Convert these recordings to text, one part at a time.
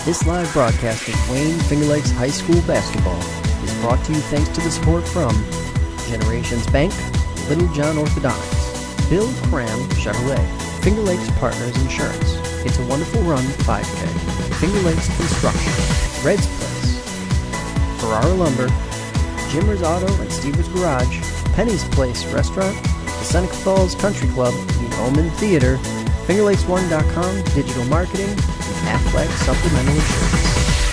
This live broadcast of Wayne Finger Lakes High School basketball is brought to you thanks to the support from Generations Bank, Little John Orthodontics, Bill Cram Chevrolet, Finger Lakes Partners Insurance, It's a Wonderful Run 5K, Finger Lakes Construction, Red's Place, Ferrara Lumber, Jimmer's Auto and Stever's Garage, Penny's Place Restaurant, the Seneca Falls Country Club, the Omen Theater, FingerLakes1.com, Digital Marketing, and Aflac Supplemental Insurance.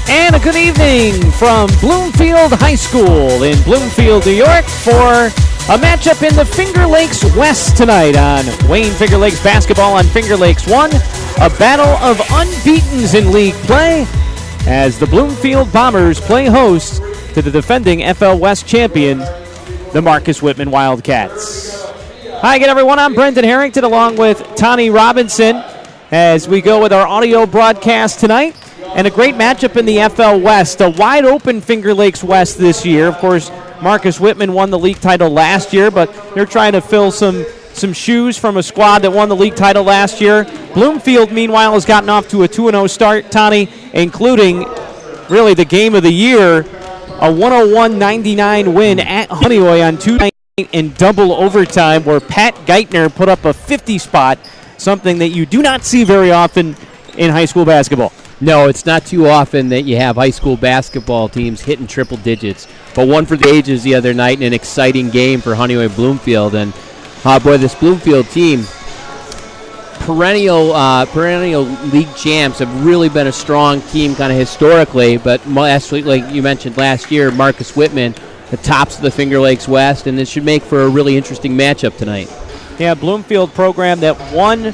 And a good evening from Bloomfield High School in Bloomfield, New York for a matchup in the Finger Lakes West tonight on Wayne Finger Lakes Basketball on Finger Lakes 1. A battle of unbeatens in league play as the Bloomfield Bombers play host to the defending FL West champion, the Marcus Whitman Wildcats. Hi again, everyone. I'm Brendan Harrington along with Tani Robinson as we go with our audio broadcast tonight. And a great matchup in the FL West. A wide open Finger Lakes West this year. Of course, Marcus Whitman won the league title last year, but they're trying to fill some shoes from a squad that won the league title last year. Bloomfield, meanwhile, has gotten off to a 2-0 start, Tani, including really the game of the year, a 101-99 win at Honeoye on Tuesday in double overtime where Pat Geithner put up a 50 spot, something that you do not see very often in high school basketball. No, it's not too often that you have high school basketball teams hitting triple digits. But one for the ages the other night in an exciting game for Honeoye Bloomfield. And, boy, this Bloomfield team, perennial league champs, have really been a strong team kind of historically. But actually, like you mentioned last year, Marcus Whitman, the tops of the Finger Lakes West, and this should make for a really interesting matchup tonight. Yeah, Bloomfield program that won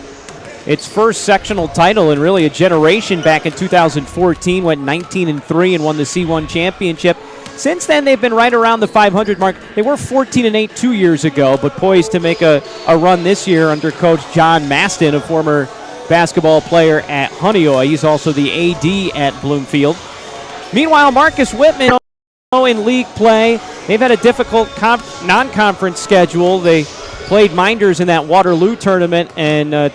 its first sectional title in really a generation back in 2014, went 19-3 and won the C1 championship. Since then, they've been right around the 500 mark. They were 14-8 2 years ago, but poised to make a run this year under Coach John Maston, a former basketball player at Honeoye. He's also the AD at Bloomfield. Meanwhile, Marcus Whitman in league play. They've had a difficult non-conference schedule. They played Minders in that Waterloo tournament and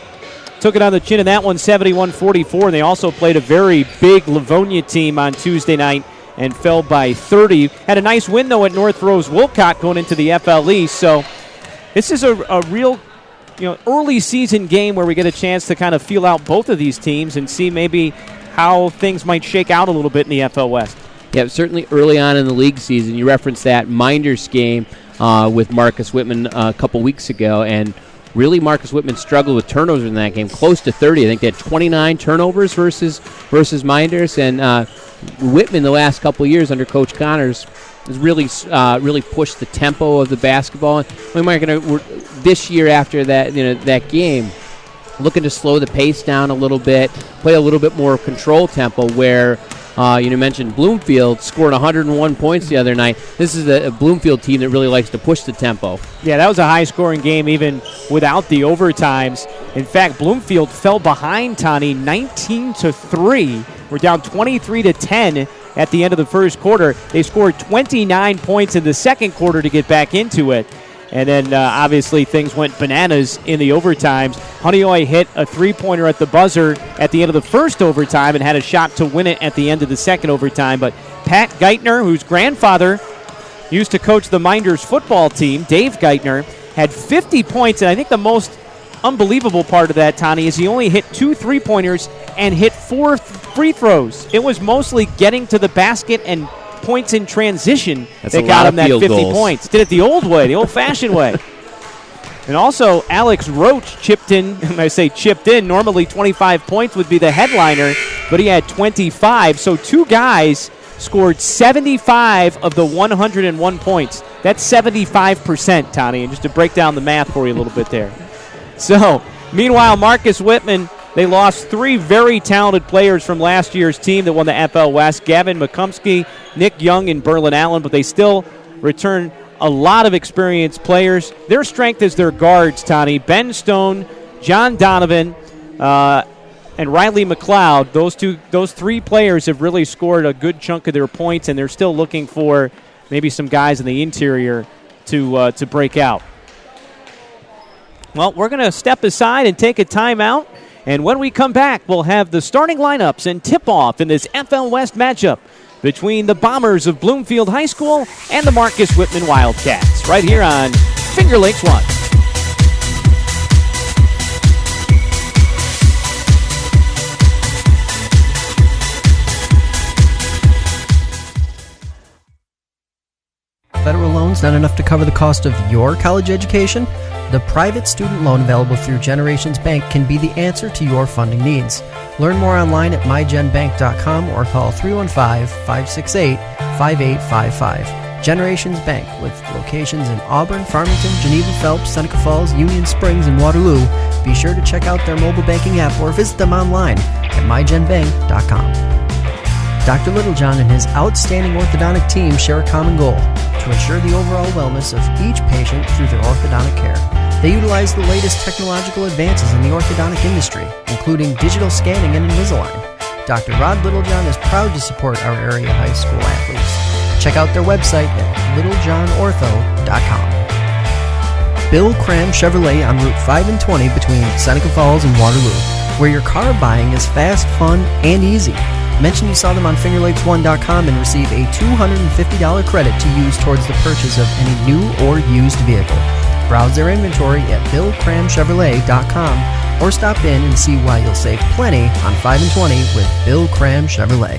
took it on the chin in that one, 71-44. And they also played a very big Livonia team on Tuesday night and fell by 30. Had a nice win, though, at North Rose Wolcott going into the FLE. So this is a real early season game where we get a chance to kind of feel out both of these teams and see maybe how things might shake out a little bit in the FL West. Yeah, certainly early on in the league season. You referenced that Minders game with Marcus Whitman a couple weeks ago, and really Marcus Whitman struggled with turnovers in that game, close to 30. I think they had 29 turnovers versus Minders, and Whitman the last couple of years under Coach Connors has really pushed the tempo of the basketball. We're this year after that that game, looking to slow the pace down a little bit, play a little bit more control tempo where you mentioned Bloomfield scored 101 points the other night. This is a Bloomfield team that really likes to push the tempo. Yeah, that was a high-scoring game even without the overtimes. In fact, Bloomfield fell behind, Tani, 19-3. We're down 23-10 at the end of the first quarter. They scored 29 points in the second quarter to get back into it. And then, obviously, things went bananas in the overtimes. Honeoye hit a three-pointer at the buzzer at the end of the first overtime and had a shot to win it at the end of the second overtime. But Pat Geithner, whose grandfather used to coach the Minders football team, Dave Geithner, had 50 points. And I think the most unbelievable part of that, Tani, is he only hit 2 three-pointers and hit 4 free throws. It was mostly getting to the basket and points in transition that got him that 50 points. Did it the old way, the old-fashioned way. And also, Alex Roche chipped in. When I say chipped in, normally 25 points would be the headliner, but he had 25. So two guys scored 75 of the 101 points. That's 75%, Tani. And just to break down the math for you a little bit there. So, meanwhile, Marcus Whitman, they lost 3 very talented players from last year's team that won the FL West, Gavin McCumsky, Nick Young, and Berlin Allen, but they still return a lot of experienced players. Their strength is their guards, Tani. Ben Stone, John Donovan, and Riley Mcleod. Those 3 players have really scored a good chunk of their points, and they're still looking for maybe some guys in the interior to break out. Well, we're going to step aside and take a timeout And when we come back, we'll have the starting lineups and tip-off in this FL West matchup between the Bombers of Bloomfield High School and the Marcus Whitman Wildcats, right here on Finger Lakes 1. Federal loans not enough to cover the cost of your college education? The private student loan available through Generations Bank can be the answer to your funding needs. Learn more online at mygenbank.com or call 315-568-5855. Generations Bank, with locations in Auburn, Farmington, Geneva Phelps, Seneca Falls, Union Springs, and Waterloo. Be sure to check out their mobile banking app or visit them online at mygenbank.com. Dr. Littlejohn and his outstanding orthodontic team share a common goal: to ensure the overall wellness of each patient through their orthodontic care. They utilize the latest technological advances in the orthodontic industry, including digital scanning and Invisalign. Dr. Rod Littlejohn is proud to support our area high school athletes. Check out their website at littlejohnortho.com. Bill Cram Chevrolet on Route 5 and 20 between Seneca Falls and Waterloo, where your car buying is fast, fun, and easy. Mention you saw them on fingerlakes1.com and receive a $250 credit to use towards the purchase of any new or used vehicle. Browse their inventory at billcramchevrolet.com or stop in and see why you'll save plenty on 5 and 20 with Bill Cram Chevrolet.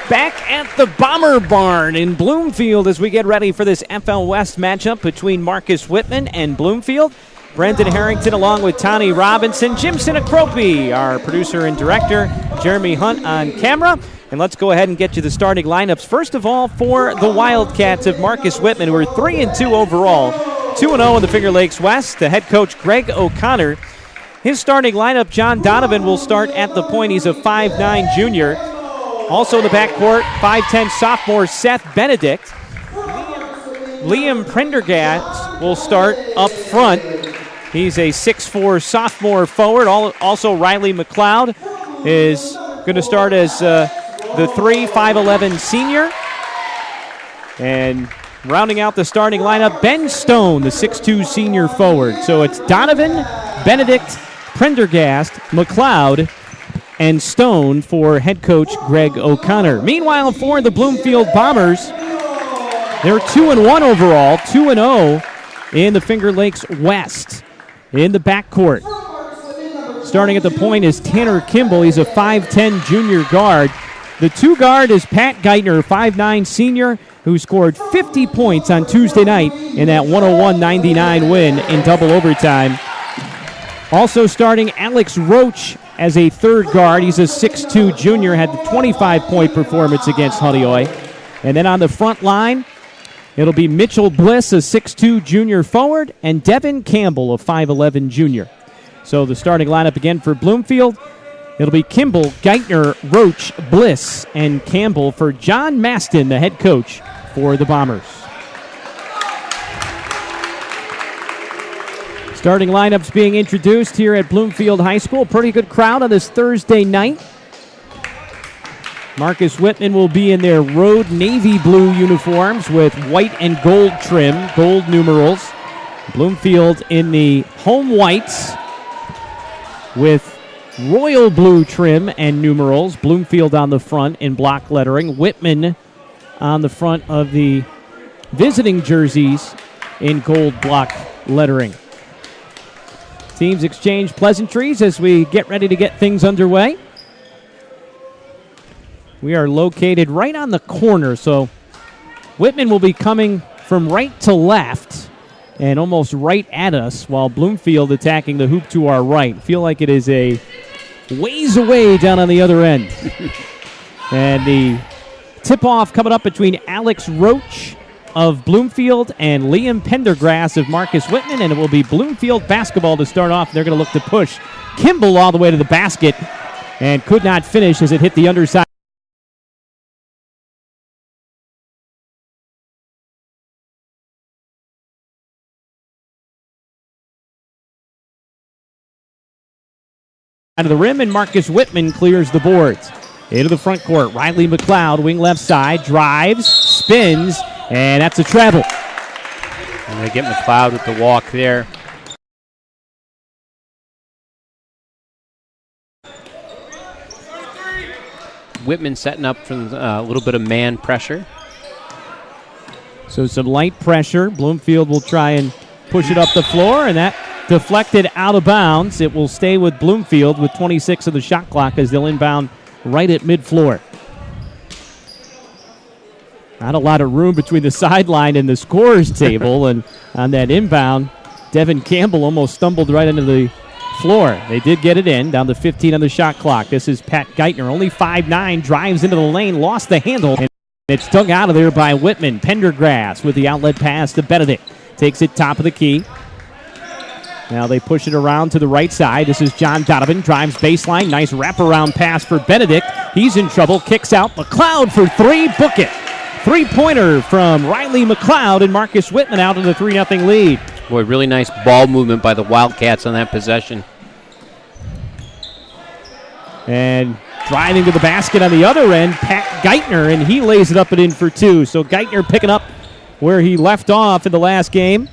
Back at the Bomber Barn in Bloomfield as we get ready for this FL West matchup between Marcus Whitman and Bloomfield. Brendan Harrington along with Tani Robinson, Jim Sinacropi, our producer and director, Jeremy Hunt on camera. And let's go ahead and get you the starting lineups. First of all, for the Wildcats of Marcus Whitman, who are 3-2 overall, 2-0 in the Finger Lakes West. The head coach, Greg O'Connor. His starting lineup, John Donovan will start at the point. He's a 5'9 junior. Also in the backcourt, 5'10 sophomore Seth Benedict. Liam Prendergast will start up front. He's a 6'4 sophomore forward. Also Riley Mcleod is going to start as the 5'11 senior. And rounding out the starting lineup, Ben Stone, the 6'2 senior forward. So it's Donovan, Benedict, Prendergast, Mcleod, and Stone for head coach Greg O'Connor. Meanwhile, for the Bloomfield Bombers, they're 2-1 overall, 2-0 in the Finger Lakes West. In the backcourt, starting at the point is Tanner Kimball. He's a 5'10 junior guard. The two guard is Pat Geithner, 5'9 senior, who scored 50 points on Tuesday night in that 101-99 win in double overtime. Also starting Alex Roche as a third guard. He's a 6'2 junior, had the 25-point performance against Honeoye. And then on the front line, it'll be Mitchell Bliss, a 6'2 junior forward, and Devon Campbell, a 5'11 junior. So the starting lineup again for Bloomfield, it'll be Kimball, Geithner, Roche, Bliss, and Campbell for John Maston, the head coach for the Bombers. Starting lineups being introduced here at Bloomfield High School. Pretty good crowd on this Thursday night. Marcus Whitman will be in their road navy blue uniforms with white and gold trim, gold numerals. Bloomfield in the home whites with royal blue trim and numerals. Bloomfield on the front in block lettering. Whitman on the front of the visiting jerseys in gold block lettering. Teams exchange pleasantries as we get ready to get things underway. We are located right on the corner, so Whitman will be coming from right to left and almost right at us, while Bloomfield attacking the hoop to our right. Feel like it is a ways away down on the other end. And the tip-off coming up between Alex Roche of Bloomfield and Liam Pendergrass of Marcus Whitman, and it will be Bloomfield basketball to start off. They're going to look to push Campbell all the way to the basket and could not finish as it hit the underside of the rim, and Marcus Whitman clears the boards. Into the front court, Riley Mcleod, wing left side, drives, spins, and that's a travel. I'm going to get Mcleod with the walk there. Whitman setting up from a little bit of man pressure. So some light pressure. Bloomfield will try and push it up the floor, and that deflected out of bounds. It will stay with Bloomfield with 26 of the shot clock as they'll inbound right at mid-floor. Not a lot of room between the sideline and the scorer's table, and on that inbound, Devon Campbell almost stumbled right into the floor. They did get it in, down to 15 on the shot clock. This is Pat Geithner, only 5'9", drives into the lane, lost the handle, and it's dug out of there by Whitman. Pendergrass with the outlet pass to Benedict. Takes it top of the key. Now they push it around to the right side. This is John Donovan, drives baseline. Nice wraparound pass for Benedict. He's in trouble, kicks out. Mcleod for three, book it. Three-pointer from Riley Mcleod, and Marcus Whitman out in the 3-0 lead. Boy, really nice ball movement by the Wildcats on that possession. And driving to the basket on the other end, Pat Geithner, and he lays it up and in for two. So Geithner picking up where he left off in the last game.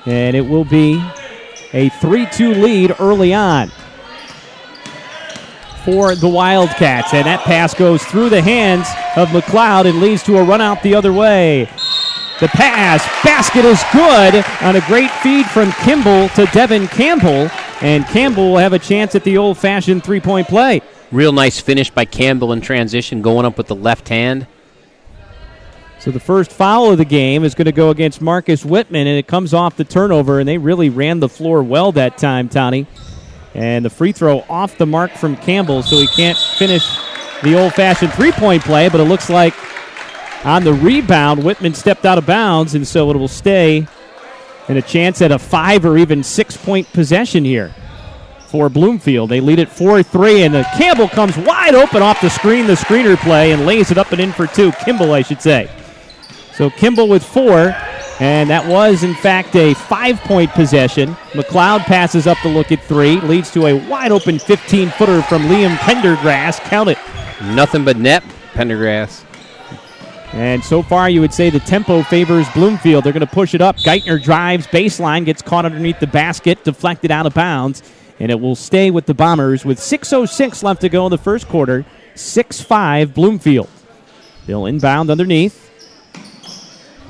And it will be a 3-2 lead early on for the Wildcats. And that pass goes through the hands of Mcleod and leads to a run out the other way. The pass, basket is good on a great feed from Campbell to Devon Campbell. And Campbell will have a chance at the old-fashioned three-point play. Real nice finish by Campbell in transition, going up with the left hand. So the first foul of the game is going to go against Marcus Whitman, and it comes off the turnover, and they really ran the floor well that time, Tony. And the free throw off the mark from Campbell, so he can't finish the old-fashioned three-point play, but it looks like on the rebound, Whitman stepped out of bounds, and so it will stay in a chance at a 5 or even 6-point possession here for Bloomfield. They lead it 4-3, and Campbell comes wide open off the screen, the screener play, and lays it up and in for two. Kimball, I should say. So Kimball with 4, and that was, in fact, a 5-point possession. Mcleod passes up to look at 3, leads to a wide-open 15-footer from Liam Pendergrass. Count it. Nothing but net, Pendergrass. And so far, you would say the tempo favors Bloomfield. They're going to push it up. Geithner drives baseline, gets caught underneath the basket, deflected out of bounds, and it will stay with the Bombers with 6:06 left to go in the first quarter. 6-5 Bloomfield. They'll inbound underneath.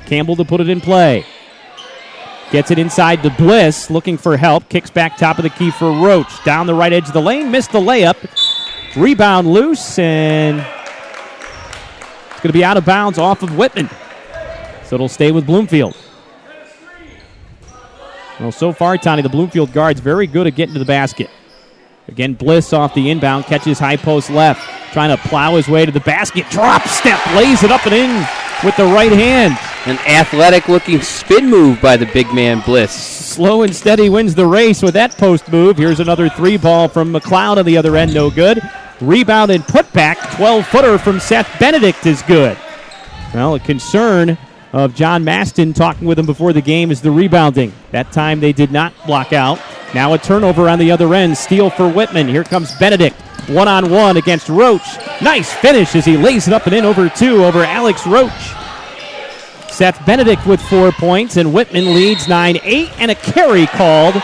Campbell to put it in play. Gets it inside to Bliss, looking for help. Kicks back top of the key for Roche. Down the right edge of the lane, missed the layup. Rebound loose, and it's going to be out of bounds off of Whitman. So it'll stay with Bloomfield. Well, so far, Tony, the Bloomfield guard's very good at getting to the basket. Again, Bliss off the inbound, catches high post left. Trying to plow his way to the basket. Drop step, lays it up and in with the right hand. An athletic-looking spin move by the big man, Bliss. Slow and steady wins the race with that post move. Here's another 3-ball from Mcleod on the other end, no good. Rebound and putback, 12-footer from Seth Benedict is good. Well, a concern of John Maston talking with him before the game is the rebounding. That time they did not block out. Now a turnover on the other end. Steal for Whitman. Here comes Benedict. One-on-one against Roche. Nice finish as he lays it up and in over two over Alex Roche. Seth Benedict with 4 points, and Whitman leads 9-8, and a carry called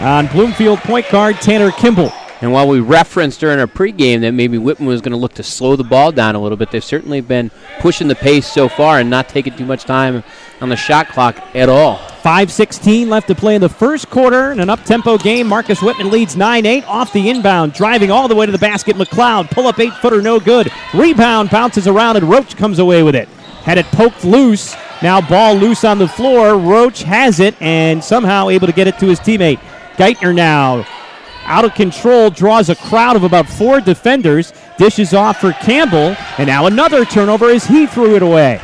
on Bloomfield point guard Tanner Kimball. And while we referenced during our pregame that maybe Whitman was going to look to slow the ball down a little bit, they've certainly been pushing the pace so far and not taking too much time on the shot clock at all. 5:16 left to play in the first quarter in an up-tempo game. Marcus Whitman leads 9-8 off the inbound, driving all the way to the basket. Mcleod, pull-up 8-footer, no good. Rebound bounces around, and Roche comes away with it. Had it poked loose Now ball loose on the floor. Roche has it and somehow able to get it to his teammate. Geithner now out of control, draws a crowd of about 4 defenders, dishes off for Campbell, and now another turnover as he threw it away.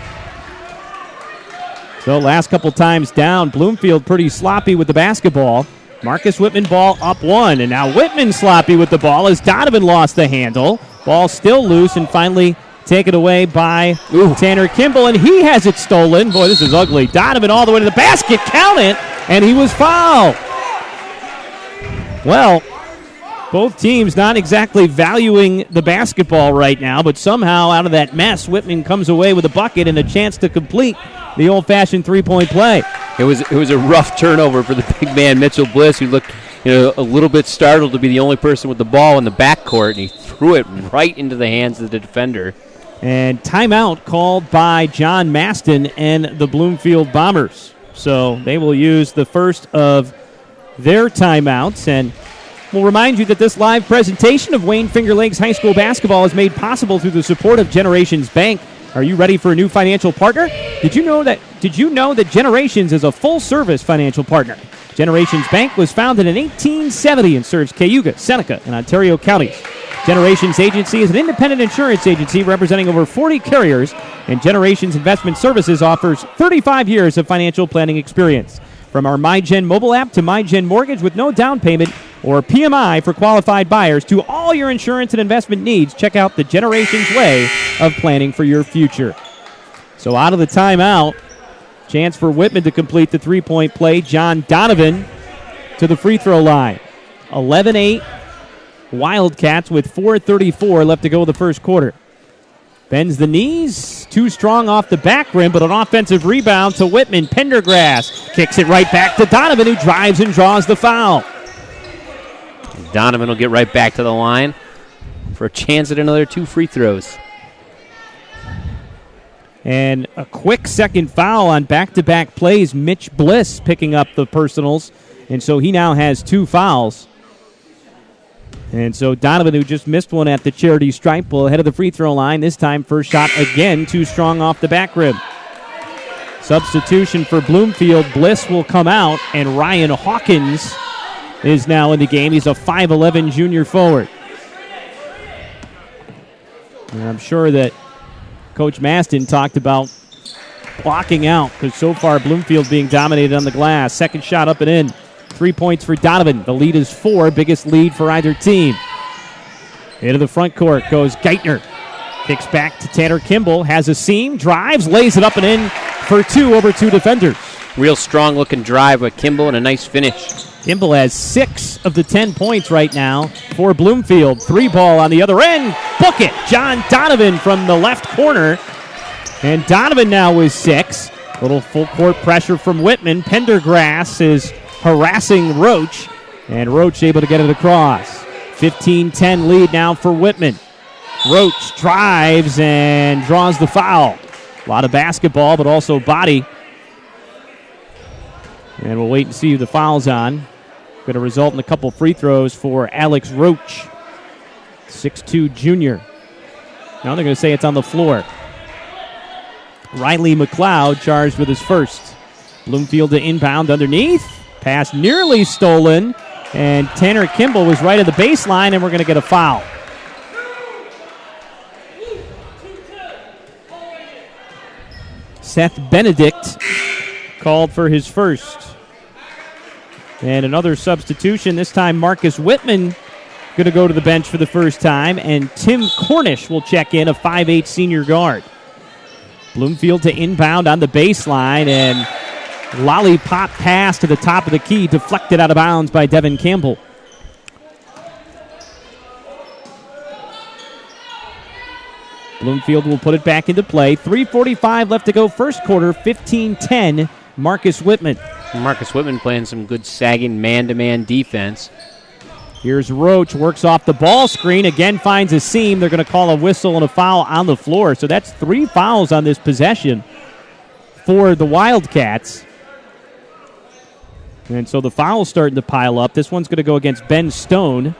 So last couple times down, Bloomfield pretty sloppy with the basketball. Marcus Whitman ball up 1, and now Whitman sloppy with the ball as Donovan lost the handle. Ball still loose and finally taken away by Tanner Campbell, and he has it stolen. Boy, this is ugly. Donovan all the way to the basket, count it, and he was fouled. Well, both teams not exactly valuing the basketball right now, but somehow out of that mess, Whitman comes away with a bucket and a chance to complete the old-fashioned three-point play. It was a rough turnover for the big man, Mitchell Bliss, who looked a little bit startled to be the only person with the ball in the backcourt, and he threw it right into the hands of the defender. And timeout called by John Maston and the Bloomfield Bombers. So they will use the first of their timeouts, and we'll remind you that this live presentation of Wayne Finger Lakes High School basketball is made possible through the support of Generations Bank. Are you ready for a new financial partner? Did you know that Generations is a full-service financial partner? Generations Bank was founded in 1870 and serves Cayuga, Seneca, and Ontario counties. Generations Agency is an independent insurance agency representing over 40 carriers, and Generations Investment Services offers 35 years of financial planning experience. From our MyGen mobile app to MyGen Mortgage with no down payment or PMI for qualified buyers to all your insurance and investment needs, check out the Generations way of planning for your future. So out of the timeout, chance for Whitman to complete the three-point play. John Donovan to the free throw line. 11-8 Wildcats with 4:34 left to go in the first quarter. Bends the knees, too strong off the back rim, but an offensive rebound to Whitman. Pendergrass kicks it right back to Donovan, who drives and draws the foul. Donovan will get right back to the line for a chance at another 2 free throws. And a quick second foul on back-to-back plays. Mitch Bliss picking up the personals, and so he now has 2 fouls. And so Donovan, who just missed one at the charity stripe, will head of the free throw line. This time, first shot again, too strong off the back rim. Substitution for Bloomfield. Bliss will come out, and Ryan Hawkins is now in the game. He's a 5'11 junior forward. And I'm sure that Coach Maston talked about blocking out, because so far Bloomfield being dominated on the glass. Second shot up and in. 3 points for Donovan. The lead is 4, biggest lead for either team. Into the front court goes Geithner. Kicks back to Tanner Campbell. Has a seam, drives, lays it up and in for 2 over 2 defenders. Real strong-looking drive by Campbell and a nice finish. Campbell has 6 of the 10 points right now for Bloomfield. 3 ball on the other end. Book it. John Donovan from the left corner. And Donovan now with 6. Little full court pressure from Whitman. Pendergrass is harassing Roche, and Roche able to get it across. 15-10 lead now for Whitman. Roche drives and draws the foul. A lot of basketball, but also body. And we'll wait and see who the foul's on. Going to result in a couple free throws for Alex Roche, 6'2 junior. Now they're going to say it's on the floor. Riley Mcleod charged with his first. Bloomfield to inbound underneath. Pass nearly stolen, and Tanner Campbell was right at the baseline, and we're going to get a foul. Seth Benedict called for his first. And another substitution, this time Marcus Whitman going to go to the bench for the first time, and Tim Cornish will check in, a 5'8 senior guard. Bloomfield to inbound on the baseline, and lollipop pass to the top of the key, deflected out of bounds by Devon Campbell. Bloomfield will put it back into play. 3:45 left to go first quarter, 15-10, Marcus Whitman. Marcus Whitman playing some good sagging man-to-man defense. Here's Roche, works off the ball screen, again finds a seam. They're going to call a whistle and a foul on the floor. So that's 3 fouls on this possession for the Wildcats. And so the foul's starting to pile up. This one's going to go against Ben Stone.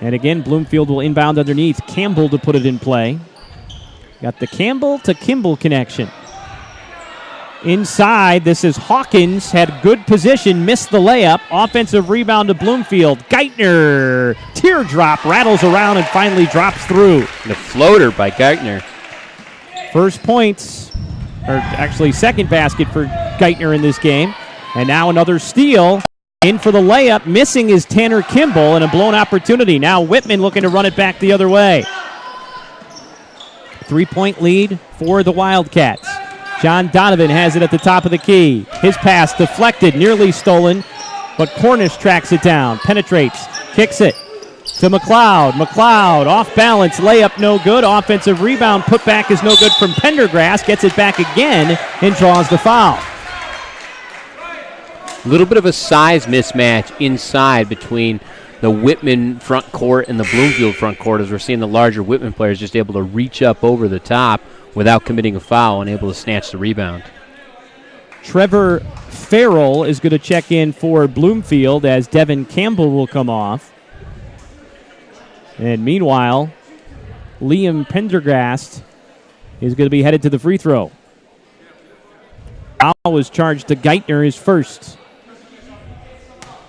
And again, Bloomfield will inbound underneath. Campbell to put it in play. Got the Campbell to Kimball connection. Inside, this is Hawkins, had good position, missed the layup. Offensive rebound to Bloomfield. Geithner, teardrop, rattles around and finally drops through. And a floater by Geithner. First points, or actually second basket for Geithner in this game. And now another steal. In for the layup, missing is Tanner Campbell, and a blown opportunity. Now Whitman looking to run it back the other way. 3-point lead for the Wildcats. John Donovan has it at the top of the key. His pass deflected, nearly stolen, but Cornish tracks it down, penetrates, kicks it to Mcleod. Mcleod off balance, layup no good. Offensive rebound, put back is no good from Pendergrass. Gets it back again and draws the foul. A little bit of a size mismatch inside between the Whitman front court and the Bloomfield front court, as we're seeing the larger Whitman players just able to reach up over the top without committing a foul and able to snatch the rebound. Trevor Farrell is going to check in for Bloomfield as Devon Campbell will come off. And meanwhile, Liam Pendergast is going to be headed to the free throw. Foul was charged to Geithner, his first.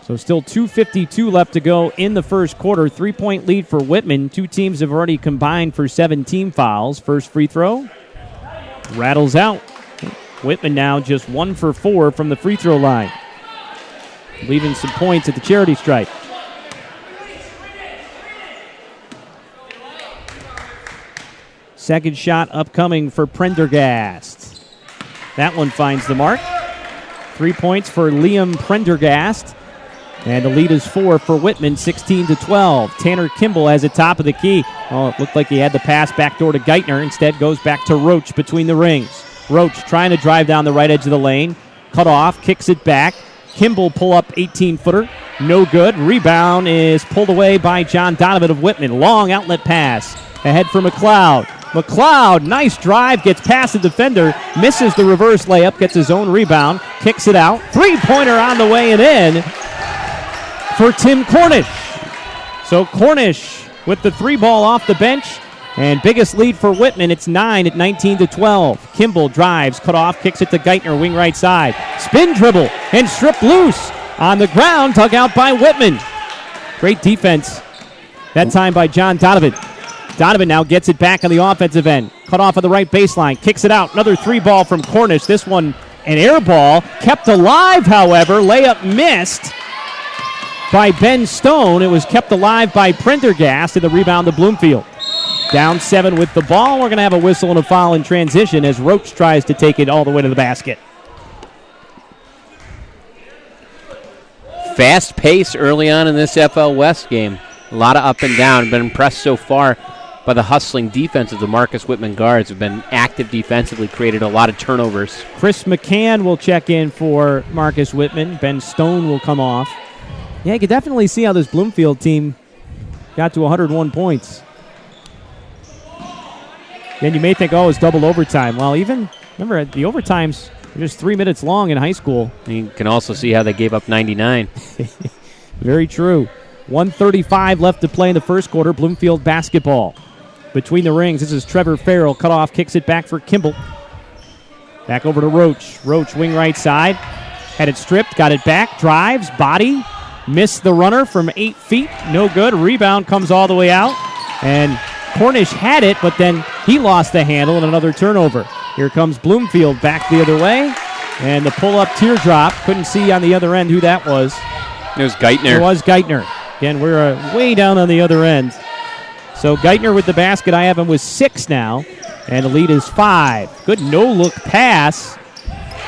So still 2:52 left to go in the first quarter. 3-point lead for Whitman. Two teams have already combined for 17 fouls. First free throw rattles out. Whitman now just 1 for 4 from the free throw line, leaving some points at the charity stripe. Second shot upcoming for Prendergast. That one finds the mark. 3 points for Liam Prendergast. And the lead is 4 for Whitman, 16-12. Tanner Campbell has it top of the key. Oh, it looked like he had the pass backdoor to Geithner. Instead goes back to Roche between the rings. Roche trying to drive down the right edge of the lane. Cut off, kicks it back. Campbell pull up 18-footer. No good. Rebound is pulled away by John Donovan of Whitman. Long outlet pass. Ahead for Mcleod. Mcleod, nice drive, gets past the defender, misses the reverse layup, gets his own rebound, kicks it out. Three-pointer on the way and in for Tim Cornish. So Cornish with the 3 ball off the bench, and biggest lead for Whitman. It's 9 at 19-12. Campbell drives, cut off, kicks it to Geithner, wing right side. Spin dribble and stripped loose on the ground, dug out by Whitman. Great defense that time by John Donovan. Donovan now gets it back on the offensive end. Cut off on the right baseline, kicks it out. Another 3 ball from Cornish. This one an air ball, kept alive, however. Layup missed by Ben Stone. It was kept alive by Prendergast, and the rebound to Bloomfield. Down 7 with the ball. We're going to have a whistle and a foul in transition as Roche tries to take it all the way to the basket. Fast pace early on in this FL West game. A lot of up and down. Been impressed so far by the hustling defense of the Marcus Whitman guards. Have been active defensively, created a lot of turnovers. Chris McCann will check in for Marcus Whitman. Ben Stone will come off. Yeah, you can definitely see how this Bloomfield team got to 101 points. Then you may think, oh, it's double overtime. Well, even, remember, the overtimes are just 3 minutes long in high school. You can also see how they gave up 99. Very true. 1:35 left to play in the first quarter. Bloomfield basketball. Between the rings, this is Trevor Farrell. Cut off, kicks it back for Campbell. Back over to Roche. Roche, wing right side. Had it stripped, got it back, drives, body. Missed the runner from 8 feet. No good. Rebound comes all the way out. And Cornish had it, but then he lost the handle and another turnover. Here comes Bloomfield back the other way. And the pull-up teardrop. Couldn't see on the other end who that was. It was Geithner. It was Geithner. Again, we're way down on the other end. So Geithner with the basket. I have him with 6 now. And the lead is 5. Good no-look pass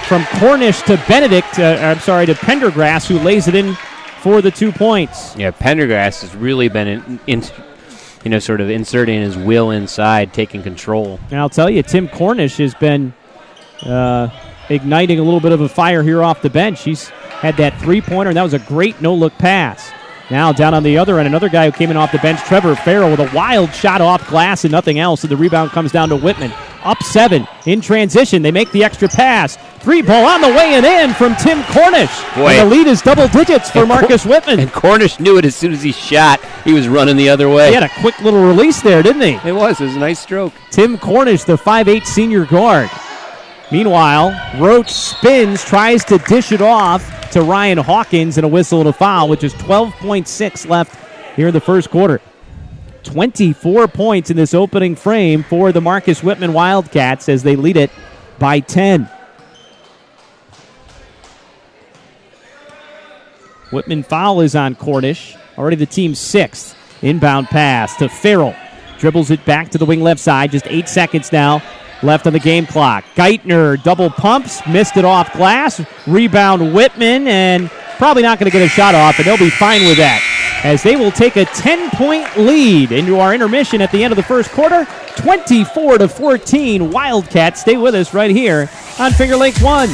from Cornish to to Pendergrass, who lays it in for the 2 points. Yeah, Pendergrass has really been sort of inserting his will inside, taking control. And I'll tell you, Tim Cornish has been igniting a little bit of a fire here off the bench. He's had that 3-pointer, and that was a great no-look pass. Now down on the other end, another guy who came in off the bench, Trevor Farrell, with a wild shot off glass and nothing else, and the rebound comes down to Whitman. Up 7 in transition. They make the extra pass. 3 ball on the way and in from Tim Cornish. Boy. And the lead is double digits for Marcus Whitman. And Cornish knew it as soon as he shot. He was running the other way. He had a quick little release there, didn't he? It was a nice stroke. Tim Cornish, the 5'8 senior guard. Meanwhile, Roche spins, tries to dish it off to Ryan Hawkins, and a whistle and a foul, which is 12.6 left here in the first quarter. 24 points in this opening frame for the Marcus Whitman Wildcats as they lead it by 10. Whitman foul is on Cornish, already the team's 6th. Inbound pass to Farrell. Dribbles it back to the wing left side, just 8 seconds now left on the game clock. Geithner double pumps, missed it off glass. Rebound Whitman, and probably not going to get a shot off, and they'll be fine with that, as they will take a 10-point lead into our intermission at the end of the first quarter. 24-14, Wildcats. Stay with us right here on Finger Lakes 1.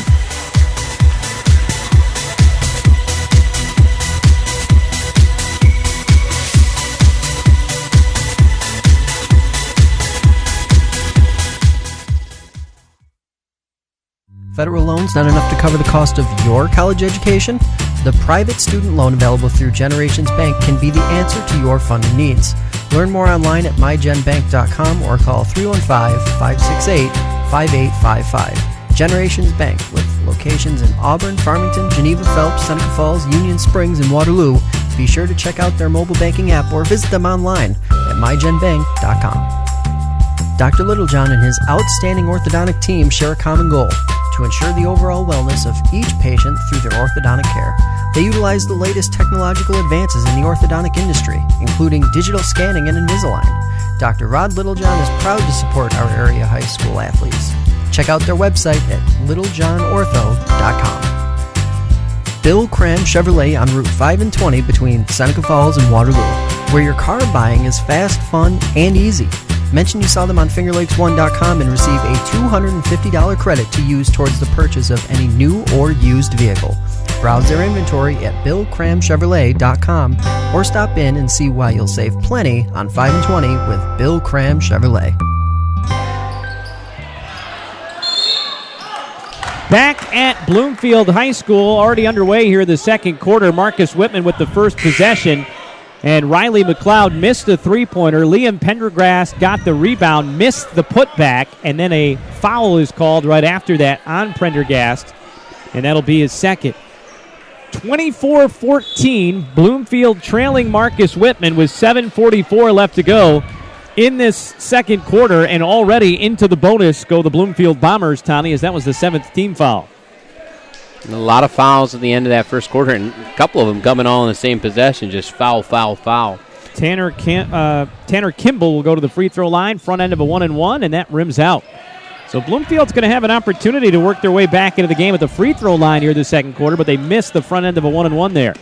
Federal loans not enough to cover the cost of your college education? The private student loan available through Generations Bank can be the answer to your funding needs. Learn more online at mygenbank.com or call 315-568-5855. Generations Bank, with locations in Auburn, Farmington, Geneva, Phelps, Seneca Falls, Union Springs, and Waterloo. Be sure to check out their mobile banking app or visit them online at mygenbank.com. Dr. Littlejohn and his outstanding orthodontic team share a common goal: to ensure the overall wellness of each patient through their orthodontic care. They utilize the latest technological advances in the orthodontic industry, including digital scanning and Invisalign. Dr. Rod Littlejohn is proud to support our area high school athletes. Check out their website at littlejohnortho.com. Bill Cram Chevrolet on Route 5 and 20 between Seneca Falls and Waterloo, where your car buying is fast, fun, and easy. Mention you saw them on fingerlakes1.com and receive a $250 credit to use towards the purchase of any new or used vehicle. Browse their inventory at BillCramChevrolet.com or stop in and see why you'll save plenty on 5 and 20 with Bill Cram Chevrolet. Back at Bloomfield High School, already underway here in the second quarter. Marcus Whitman with the first possession. And Riley Mcleod missed the three-pointer. Liam Pendergrass got the rebound, missed the putback, and then a foul is called right after that on Pendergast, and that'll be his second. 24-14, Bloomfield trailing Marcus Whitman with 7:44 left to go in this second quarter, and already into the bonus go the Bloomfield Bombers, Tommy, as that was the 7th team foul. And a lot of fouls at the end of that first quarter, and a couple of them coming all in the same possession, just foul, foul, foul. Tanner Kimball will go to the free throw line, front end of a 1-and-1, and that rims out. So Bloomfield's going to have an opportunity to work their way back into the game at the free throw line here this second quarter, but they missed the front end of a 1-and-1 there.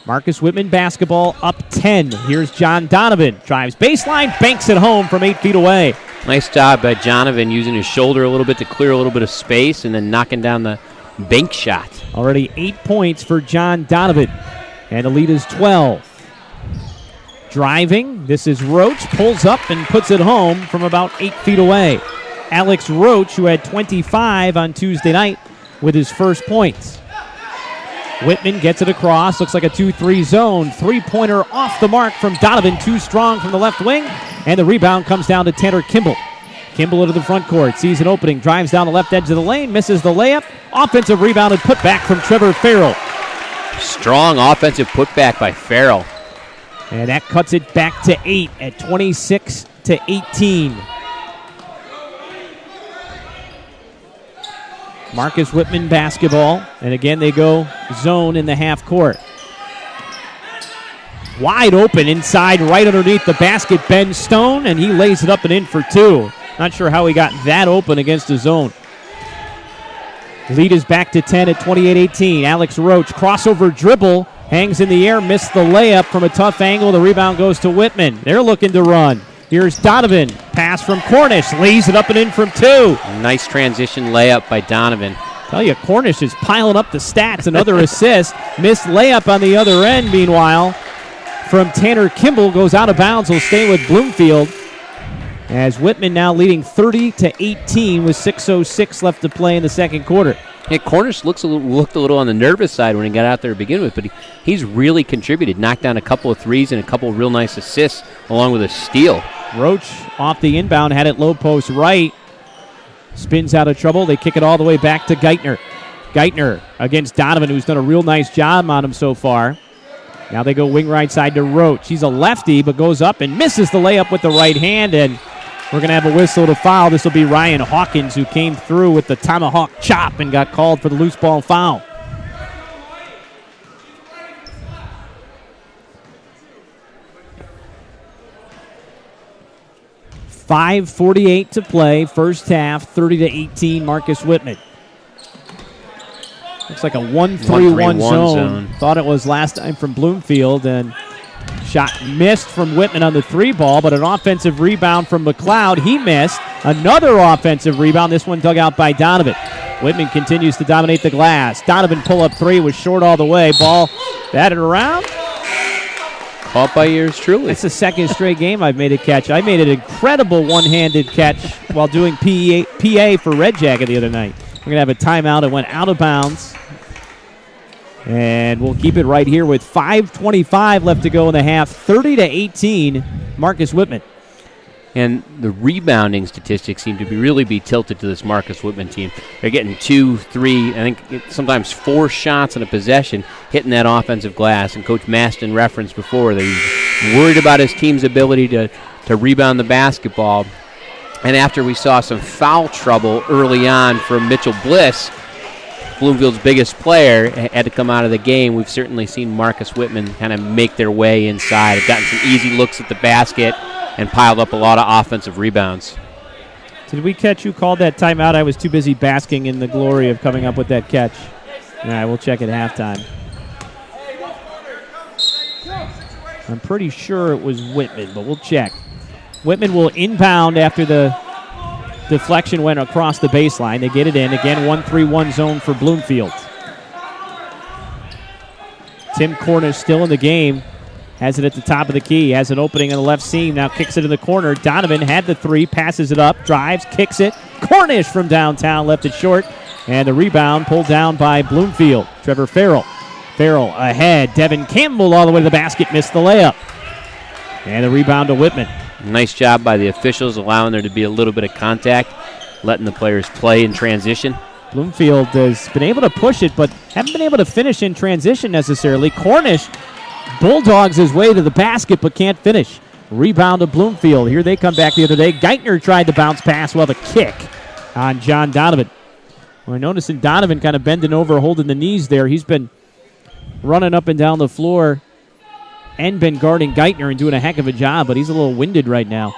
Marcus Whitman basketball up 10. Here's John Donovan. Drives baseline, banks it home from 8 feet away. Nice job by Donovan using his shoulder a little bit to clear a little bit of space and then knocking down the bank shot. Already 8 points for John Donovan, and the lead is 12. Driving, this is Roche, pulls up and puts it home from about 8 feet away. Alex Roche, who had 25 on Tuesday night with his first points. Whitman gets it across, looks like a 2-3 zone. Three-pointer off the mark from Donovan, too strong from the left wing, and the rebound comes down to Tanner Kimball. Kimball into the front court, sees an opening, drives down the left edge of the lane, misses the layup. Offensive rebound and put back from Trevor Farrell. Strong offensive putback by Farrell. And that cuts it back to 8 at 26-18. Marcus Whitman basketball, and again they go zone in the half court. Wide open inside, right underneath the basket, Ben Stone, and he lays it up and in for 2. Not sure how he got that open against the zone. Lead is back to 10 at 28-18. Alex Roche, crossover dribble, hangs in the air, missed the layup from a tough angle. The rebound goes to Whitman. They're looking to run. Here's Donovan. Pass from Cornish, lays it up and in from 2. Nice transition layup by Donovan. Tell you, Cornish is piling up the stats. Another assist. Missed layup on the other end, meanwhile, from Tanner Kimball. Goes out of bounds. Will stay with Bloomfield. As Whitman now leading 30-18 with 6:06 left to play in the second quarter. Yeah, Cornish looked a little on the nervous side when he got out there to begin with, but he's really contributed. Knocked down a couple of threes and a couple of real nice assists along with a steal. Roche off the inbound, had it low post right. spins out of trouble. They kick it all the way back to Geithner. Geithner against Donovan, who's done a real nice job on him so far. Now they go wing right side to Roche. He's a lefty, but goes up and misses the layup with the right hand, and we're going to have a whistle to foul. This will be Ryan Hawkins, who came through with the tomahawk chop and got called for the loose ball foul. .5:48 to play, first half, 30-18, Marcus Whitman. Looks like a 1-3-1 zone. Thought it was last time from Bloomfield, and shot missed from Whitman on the 3 ball, but an offensive rebound from Mcleod. He missed. Another offensive rebound, this one dug out by Donovan. Whitman continues to dominate the glass. Donovan pull-up 3 was short all the way. Ball batted around. Caught by yours truly. That's the second straight game I've made a catch. I made an incredible one-handed catch while doing PA for Red Jacket the other night. We're going to have a timeout. It went out of bounds. And we'll keep it right here with 5:25 left to go in the half. 30-18, Marcus Whitman. And the rebounding statistics seem to really be tilted to this Marcus Whitman team. They're getting 2, 3, I think sometimes 4 shots in a possession hitting that offensive glass. And Coach Maston referenced before that he's worried about his team's ability to rebound the basketball. And after we saw some foul trouble early on from Mitchell Bliss, Bloomfield's biggest player, had to come out of the game, we've certainly seen Marcus Whitman kind of make their way inside. Have gotten some easy looks at the basket and piled up a lot of offensive rebounds. Did we catch who called that timeout? I was too busy basking in the glory of coming up with that catch. All right, we'll check at halftime. I'm pretty sure it was Whitman, but we'll check. Whitman will inbound after the deflection went across the baseline. They get it in. Again, 1-3-1 zone for Bloomfield. Tim Cornish still in the game. Has it at the top of the key. Has an opening in the left seam. Now kicks it in the corner. Donovan had the 3. Passes it up. Drives. Kicks it. Cornish from downtown. Left it short. And the rebound pulled down by Bloomfield. Trevor Farrell. Farrell ahead. Devon Campbell all the way to the basket. Missed the layup. And the rebound to Whitman. Nice job by the officials allowing there to be a little bit of contact, letting the players play in transition. Bloomfield has been able to push it, but haven't been able to finish in transition necessarily. Cornish bulldogs his way to the basket, but can't finish. Rebound to Bloomfield. Here they come back the other day. Geithner tried to bounce pass while the kick on John Donovan. We're noticing Donovan kind of bending over, holding the knees there. He's been running up and down the floor and been guarding Geithner and doing a heck of a job, but he's a little winded right now.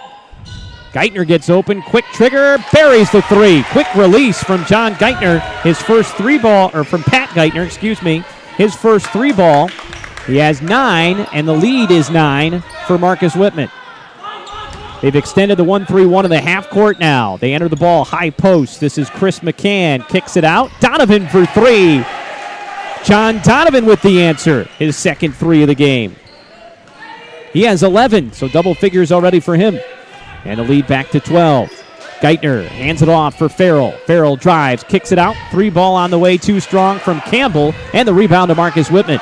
Geithner gets open, quick trigger, buries the 3. Quick release from John Geithner, his first 3 ball, or from Pat Geithner, excuse me, his first 3 ball. He has 9, and the lead is 9 for Marcus Whitman. They've extended the 1-3-1 in the half court now. They enter the ball high post. This is Chris McCann, kicks it out. Donovan for 3. John Donovan with the answer, his second 3 of the game. He has 11, so double figures already for him. And the lead back to 12. Geithner hands it off for Farrell. Farrell drives, kicks it out. 3 ball on the way, too strong from Campbell. And the rebound to Marcus Whitman.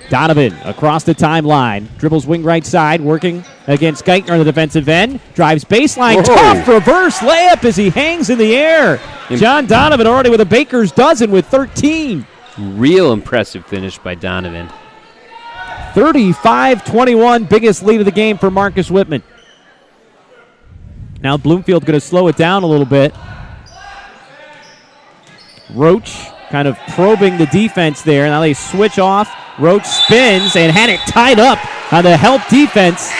Donovan across the timeline. Dribbles wing right side, working against Geithner on the defensive end. Drives baseline. Whoa. Tough reverse layup as he hangs in the air. John Donovan already with a baker's dozen with 13. Real impressive finish by Donovan. 35-21, biggest lead of the game for Marcus Whitman. Now Bloomfield going to slow it down a little bit. Roche kind of probing the defense there. Now they switch off. Roche spins and had it tied up on the help defense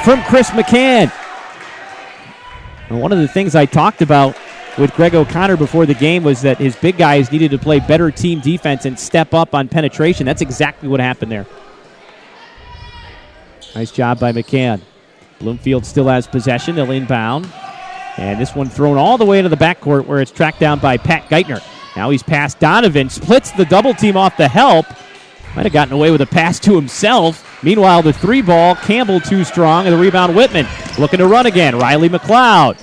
from Chris McCann. And one of the things I talked about with Greg O'Connor before the game was that his big guys needed to play better team defense and step up on penetration. That's exactly what happened there. Nice job by McCann. Bloomfield still has possession. They'll inbound. And this one thrown all the way into the backcourt where it's tracked down by Pat Geithner. Now he's past Donovan. Splits the double team off the help. Might have gotten away with a pass to himself. Meanwhile, the 3 ball, Campbell too strong, and the rebound Whitman. Looking to run again. Riley Mcleod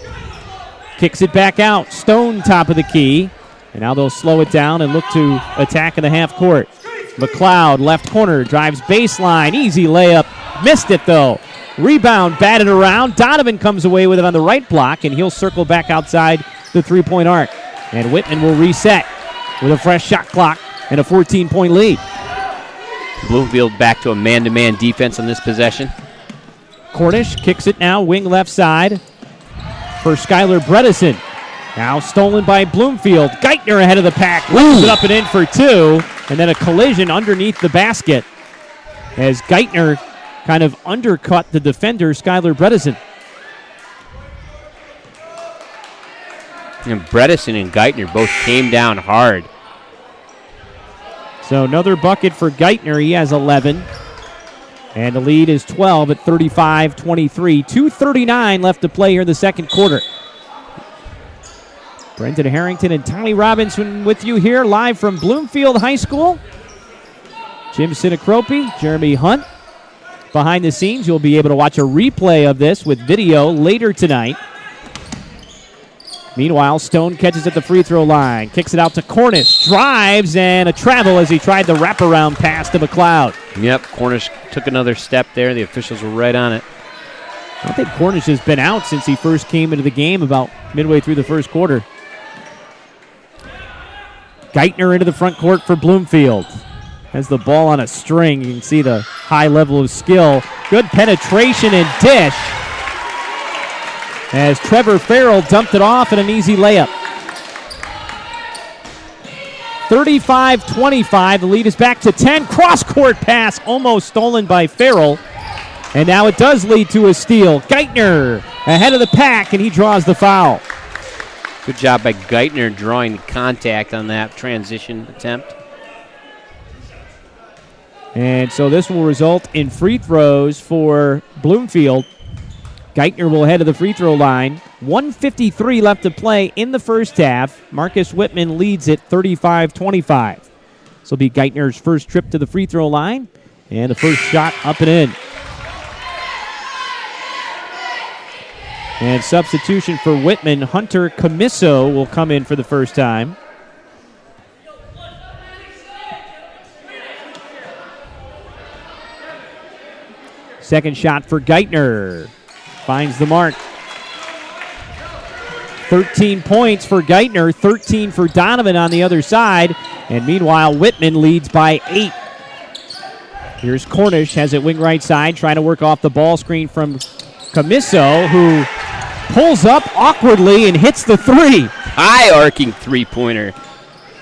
kicks it back out. Stone top of the key. And now they'll slow it down and look to attack in the half court. Mcleod, left corner, drives baseline. Easy layup. Missed it, though. Rebound batted around. Donovan comes away with it on the right block, and he'll circle back outside the three-point arc. And Whitman will reset with a fresh shot clock and a 14-point lead. Bloomfield back to a man-to-man defense on this possession. Cornish kicks it now, wing left side for Skylar Bredesen. Now stolen by Bloomfield. Geithner ahead of the pack. Lifts it up and in for two. And then a collision underneath the basket as Geithner kind of undercut the defender, Skylar Bredesen. And Bredesen and Geithner both came down hard. So another bucket for Geithner. He has 11. And the lead is 12 at 35-23. 2:39 left to play here in the second quarter. Brendan Harrington and Tommy Robinson with you here live from Bloomfield High School. Jim Sinacropi, Jeremy Hunt. Behind the scenes, you'll be able to watch a replay of this with video later tonight. Meanwhile, Stone catches at the free throw line, kicks it out to Cornish, drives, and a travel as he tried the wraparound pass to Mcleod. Yep, Cornish took another step there. The officials were right on it. I don't think Cornish has been out since he first came into the game about midway through the first quarter. Geithner into the front court for Bloomfield. Has the ball on a string. You can see the high level of skill. Good penetration and dish as Trevor Farrell dumped it off in an easy layup. 35-25. The lead is back to 10. Cross-court pass almost stolen by Farrell. And now it does lead to a steal. Geithner ahead of the pack, and he draws the foul. Good job by Geithner drawing contact on that transition attempt. And so this will result in free throws for Bloomfield. Geithner will head to the free throw line. 1:53 left to play in the first half. Marcus Whitman leads it 35-25. This will be Geithner's first trip to the free throw line. And the first shot up and in. And substitution for Whitman, Hunter Camiso will come in for the first time. Second shot for Geithner. Finds the mark. 13 points for Geithner, 13 for Donovan on the other side. And meanwhile, Whitman leads by 8. Here's Cornish, has it wing right side, trying to work off the ball screen from Camiso, who pulls up awkwardly and hits the three. High arcing three-pointer.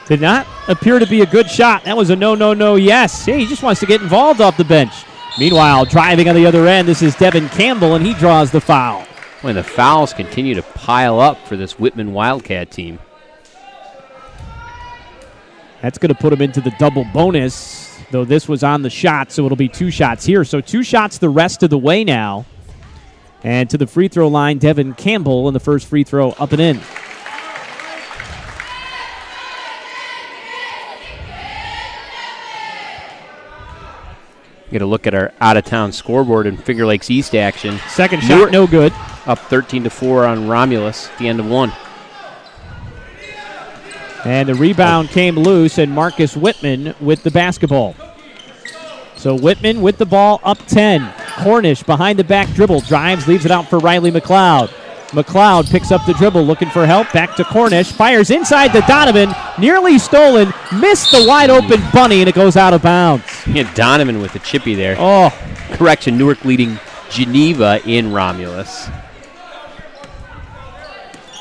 Did not appear to be a good shot. That was a no, yes. Hey, he just wants to get involved off the bench. Meanwhile, driving on the other end, this is Devon Campbell, and he draws the foul. When the fouls continue to pile up for this Whitman Wildcat team. That's going to put him into the double bonus, though this was on the shot, so it'll be 2 shots here. So 2 shots the rest of the way now. And to the free throw line, Devon Campbell, and the first free throw up and in. Get a look at our out-of-town scoreboard in Finger Lakes East action. Second shot, no good. Up 13-4 on Romulus at the end of 1. And the rebound came loose, and Marcus Whitman with the basketball. So Whitman with the ball, up 10. Cornish behind the back dribble, drives, leaves it out for Riley Mcleod. Mcleod picks up the dribble, looking for help, back to Cornish, fires inside to Donovan, nearly stolen, missed the wide-open bunny, and it goes out of bounds. Yeah, Donovan with the chippy there. Oh. Correction, Newark leading Geneva in Romulus.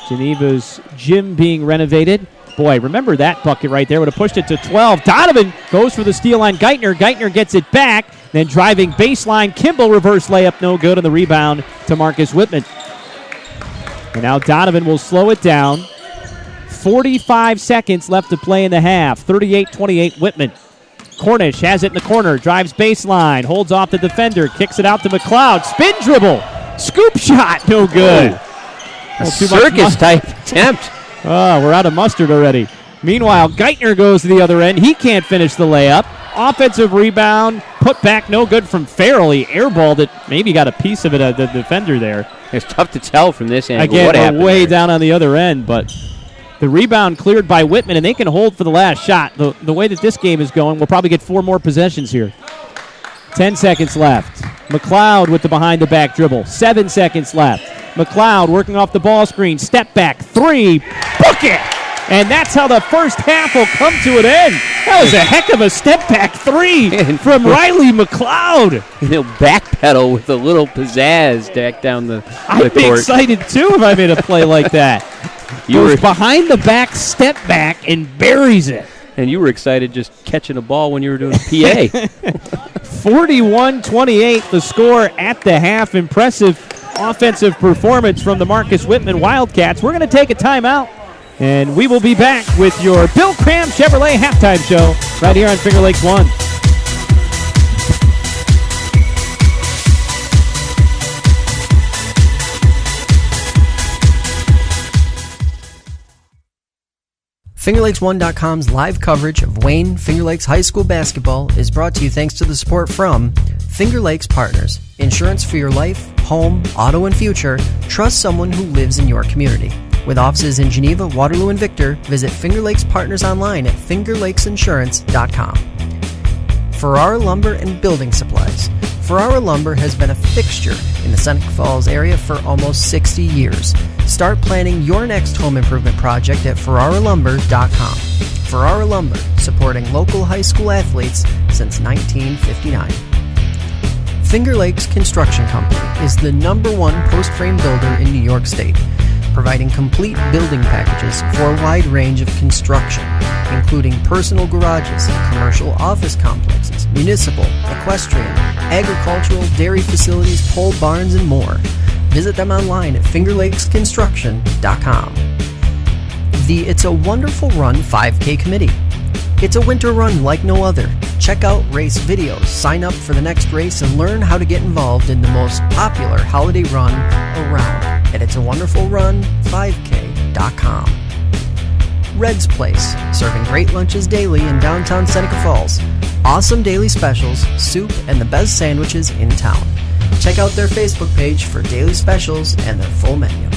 Geneva's gym being renovated. Boy, remember that bucket right there. Would have pushed it to 12. Donovan goes for the steal on Geithner. Geithner gets it back. Then driving baseline. Kimball reverse layup. No good on the rebound to Marcus Whitman. And now Donovan will slow it down. 45 seconds left to play in the half. 38-28 Whitman. Cornish has it in the corner. Drives baseline. Holds off the defender. Kicks it out to Mcleod. Spin dribble. Scoop shot. No good. A circus-type attempt. Oh, we're out of mustard already. Meanwhile, Geithner goes to the other end. He can't finish the layup. Offensive rebound, put back, no good from Farrell. He airballed it. Maybe got a piece of it at the defender there. It's tough to tell from this angle. Again, what happened way there. down on the other end, but the rebound cleared by Whitman, and they can hold for the last shot. The way that this game is going, we'll probably get 4 more possessions here. 10 seconds left. Mcleod with the behind-the-back dribble. 7 seconds left. Mcleod working off the ball screen. Step back. 3. Book it! And that's how the first half will come to an end. That was a heck of a step-back 3 from Riley Mcleod. Backpedal with a little pizzazz back down the I'd be court. excited, too, if I made a play like that. Goes behind-the-back step back and buries it. And you were excited just catching a ball when you were doing PA. 41-28, the score at the half. Impressive offensive performance from the Marcus Whitman Wildcats. We're going to take a timeout, and we will be back with your Bill Cram Chevrolet halftime show right here on Finger Lakes 1. FingerLakes1.com's live coverage of Wayne Finger Lakes High School basketball is brought to you thanks to the support from Finger Lakes Partners. Insurance for your life, home, auto, and future. Trust someone who lives in your community. With offices in Geneva, Waterloo, and Victor, visit Finger Lakes Partners online at FingerLakesInsurance.com. Ferrara Lumber and Building Supplies. Ferrara Lumber has been a fixture in the Seneca Falls area for almost 60 years. Start planning your next home improvement project at FerraraLumber.com. Ferrara Lumber, supporting local high school athletes since 1959. Finger Lakes Construction Company is the #1 post-frame builder in New York State, providing complete building packages for a wide range of construction, including personal garages, commercial office complexes, municipal, equestrian, agricultural, dairy facilities, pole barns, and more. Visit them online at fingerlakesconstruction.com. The It's a Wonderful Run 5K Committee. It's a winter run like no other. Check out race videos, sign up for the next race, and learn how to get involved in the most popular holiday run around at itsawonderfulrun5k.com. Red's Place, serving great lunches daily in downtown Seneca Falls. Awesome daily specials, soup, and the best sandwiches in town. Check out their Facebook page for daily specials and their full menu.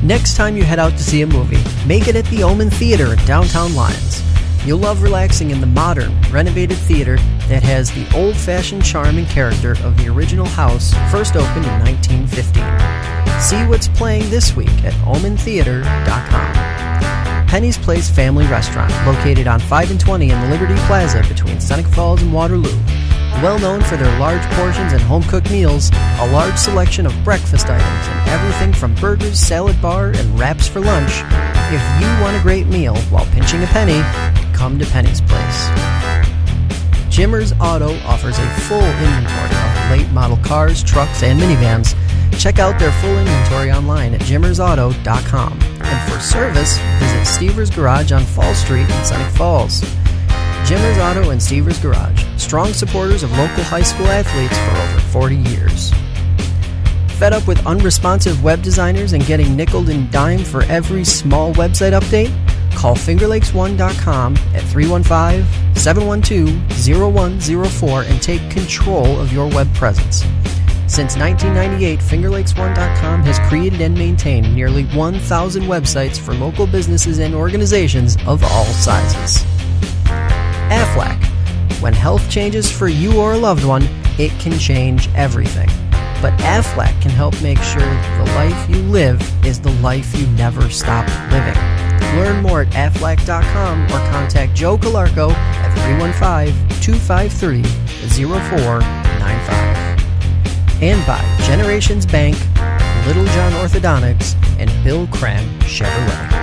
Next time you head out to see a movie, make it at the Omen Theater in downtown Lyons. You'll love relaxing in the modern, renovated theater that has the old-fashioned charm and character of the original house, first opened in 1915. See what's playing this week at omentheater.com. Penny's Place Family Restaurant, located on 5 and 20 in the Liberty Plaza between Seneca Falls and Waterloo. Well known for their large portions and home-cooked meals, a large selection of breakfast items, and everything from burgers, salad bar, and wraps for lunch. If you want a great meal while pinching a penny, come to Penny's Place. Jimmer's Auto offers a full inventory of late model cars, trucks, and minivans. Check out their full inventory online at jimmersauto.com. And for service, visit Stever's Garage on Fall Street in Seneca Falls. Jimmer's Auto and Stever's Garage, strong supporters of local high school athletes for over 40 years. Fed up with unresponsive web designers and getting nickeled and dimed for every small website update? Call FingerLakes1.com at 315-712-0104 and take control of your web presence. Since 1998, FingerLakes1.com has created and maintained nearly 1,000 websites for local businesses and organizations of all sizes. Aflac. When health changes for you or a loved one, it can change everything. But Aflac can help make sure the life you live is the life you never stop living. Learn more at Aflac.com or contact Joe Calarco at 315-253-0495. And by Generations Bank, Little John Orthodontics, and Bill Cram Chevrolet.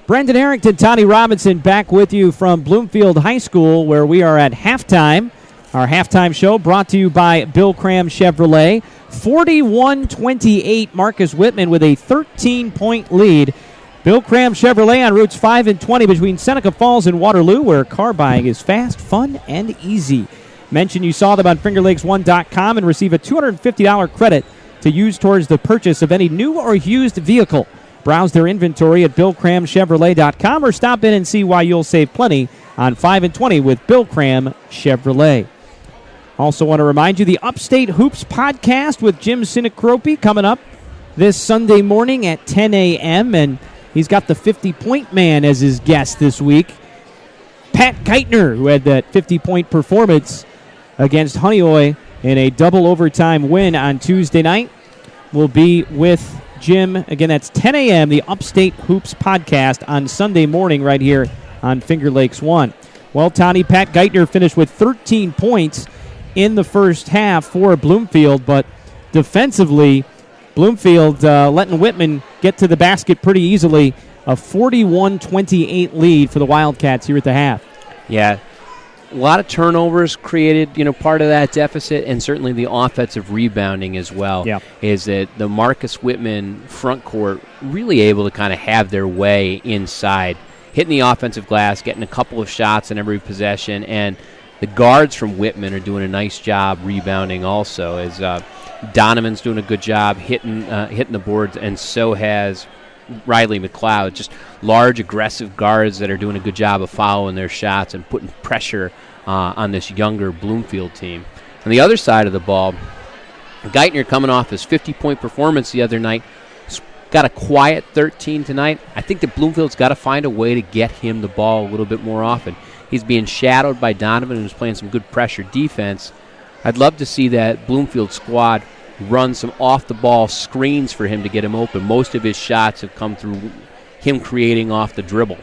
Brendan Harrington, Tony Robinson back with you from Bloomfield High School, where we are at halftime. Our halftime show brought to you by Bill Cram Chevrolet. 41-28, Marcus Whitman with a 13-point lead. Bill Cram Chevrolet on routes 5 and 20 between Seneca Falls and Waterloo, where car buying is fast, fun, and easy. Mention you saw them on FingerLakes1.com and receive a $250 credit to use towards the purchase of any new or used vehicle. Browse their inventory at BillCramChevrolet.com or stop in and see why you'll save plenty on 5 and 20 with Bill Cram Chevrolet. Also want to remind you, the Upstate Hoops podcast with Jim Sinacropi coming up this Sunday morning at 10 a.m., and he's got the 50-point man as his guest this week. Pat Geithner, who had that 50-point performance against Honeoye in a double overtime win on Tuesday night, will be with Jim. Again, that's 10 a.m., the Upstate Hoops podcast on Sunday morning right here on Finger Lakes 1. Well, Tony, Pat Geithner finished with 13 points in the first half for Bloomfield, but defensively, Bloomfield letting Whitman get to the basket pretty easily. A 41-28 lead for the Wildcats here at the half. Yeah, a lot of turnovers created, part of that deficit, and certainly the offensive rebounding as well. Yeah. Is that the Marcus Whitman front court really able to kind of have their way inside, hitting the offensive glass, getting a couple of shots in every possession, and the guards from Whitman are doing a nice job rebounding also, as Donovan's doing a good job hitting the boards, and so has Riley Mcleod. Just large, aggressive guards that are doing a good job of following their shots and putting pressure on this younger Bloomfield team. On the other side of the ball, Geithner coming off his 50-point performance the other night, got a quiet 13 tonight. I think that Bloomfield's got to find a way to get him the ball a little bit more often. He's being shadowed by Donovan, who's playing some good pressure defense. I'd love to see that Bloomfield squad run some off-the-ball screens for him to get him open. Most of his shots have come through him creating off the dribble.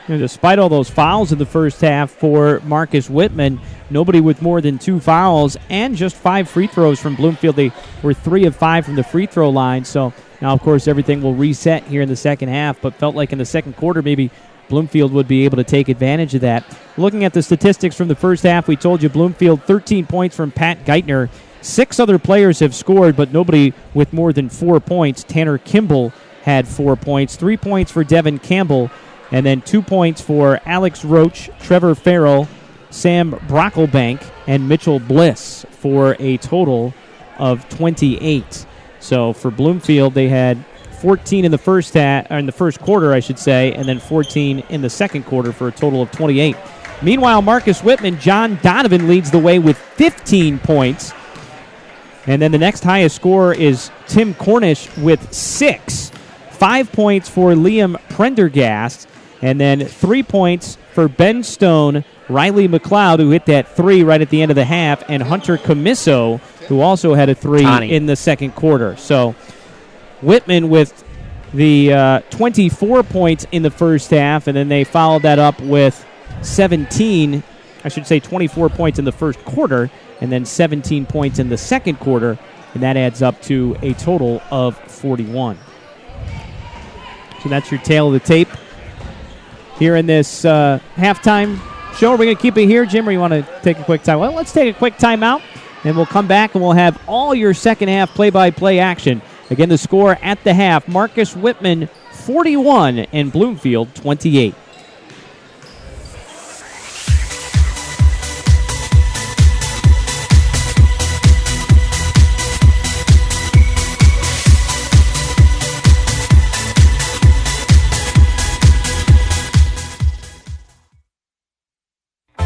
Despite all those fouls in the first half for Marcus Whitman, nobody with more than 2 fouls and just 5 free throws from Bloomfield. They were 3 of 5 from the free throw line. So now, of course, everything will reset here in the second half, but felt like in the second quarter maybe Bloomfield would be able to take advantage of that. Looking at the statistics from the first half, we told you Bloomfield 13 points from Pat Geithner. 6 other players have scored, but nobody with more than 4 points. Tanner Kimball had 4 points, 3 points for Devon Campbell, and then 2 points for Alex Roche, Trevor Farrell, Sam Brocklebank, and Mitchell Bliss for a total of 28. So for Bloomfield, they had 14 in the first quarter, I should say, and then 14 in the second quarter for a total of 28. Meanwhile, Marcus Whitman, John Donovan leads the way with 15 points. And then the next highest scorer is Tim Cornish with 6. 5 points for Liam Prendergast. And then 3 points for Ben Stone, Riley Mcleod, who hit that 3 right at the end of the half, and Hunter Camiso, who also had a 3 in the second quarter. So Whitman with the 24 points in the first half, and then they followed that up with 24 points in the first quarter, and then 17 points in the second quarter, and that adds up to a total of 41. So that's your tail of the tape here in this halftime show. Are we going to keep it here, Jim, or you want to take a quick time? Well, let's take a quick timeout, and we'll come back, and we'll have all your second half play-by-play action. Again, the score at the half, Marcus Whitman 41 and Bloomfield 28.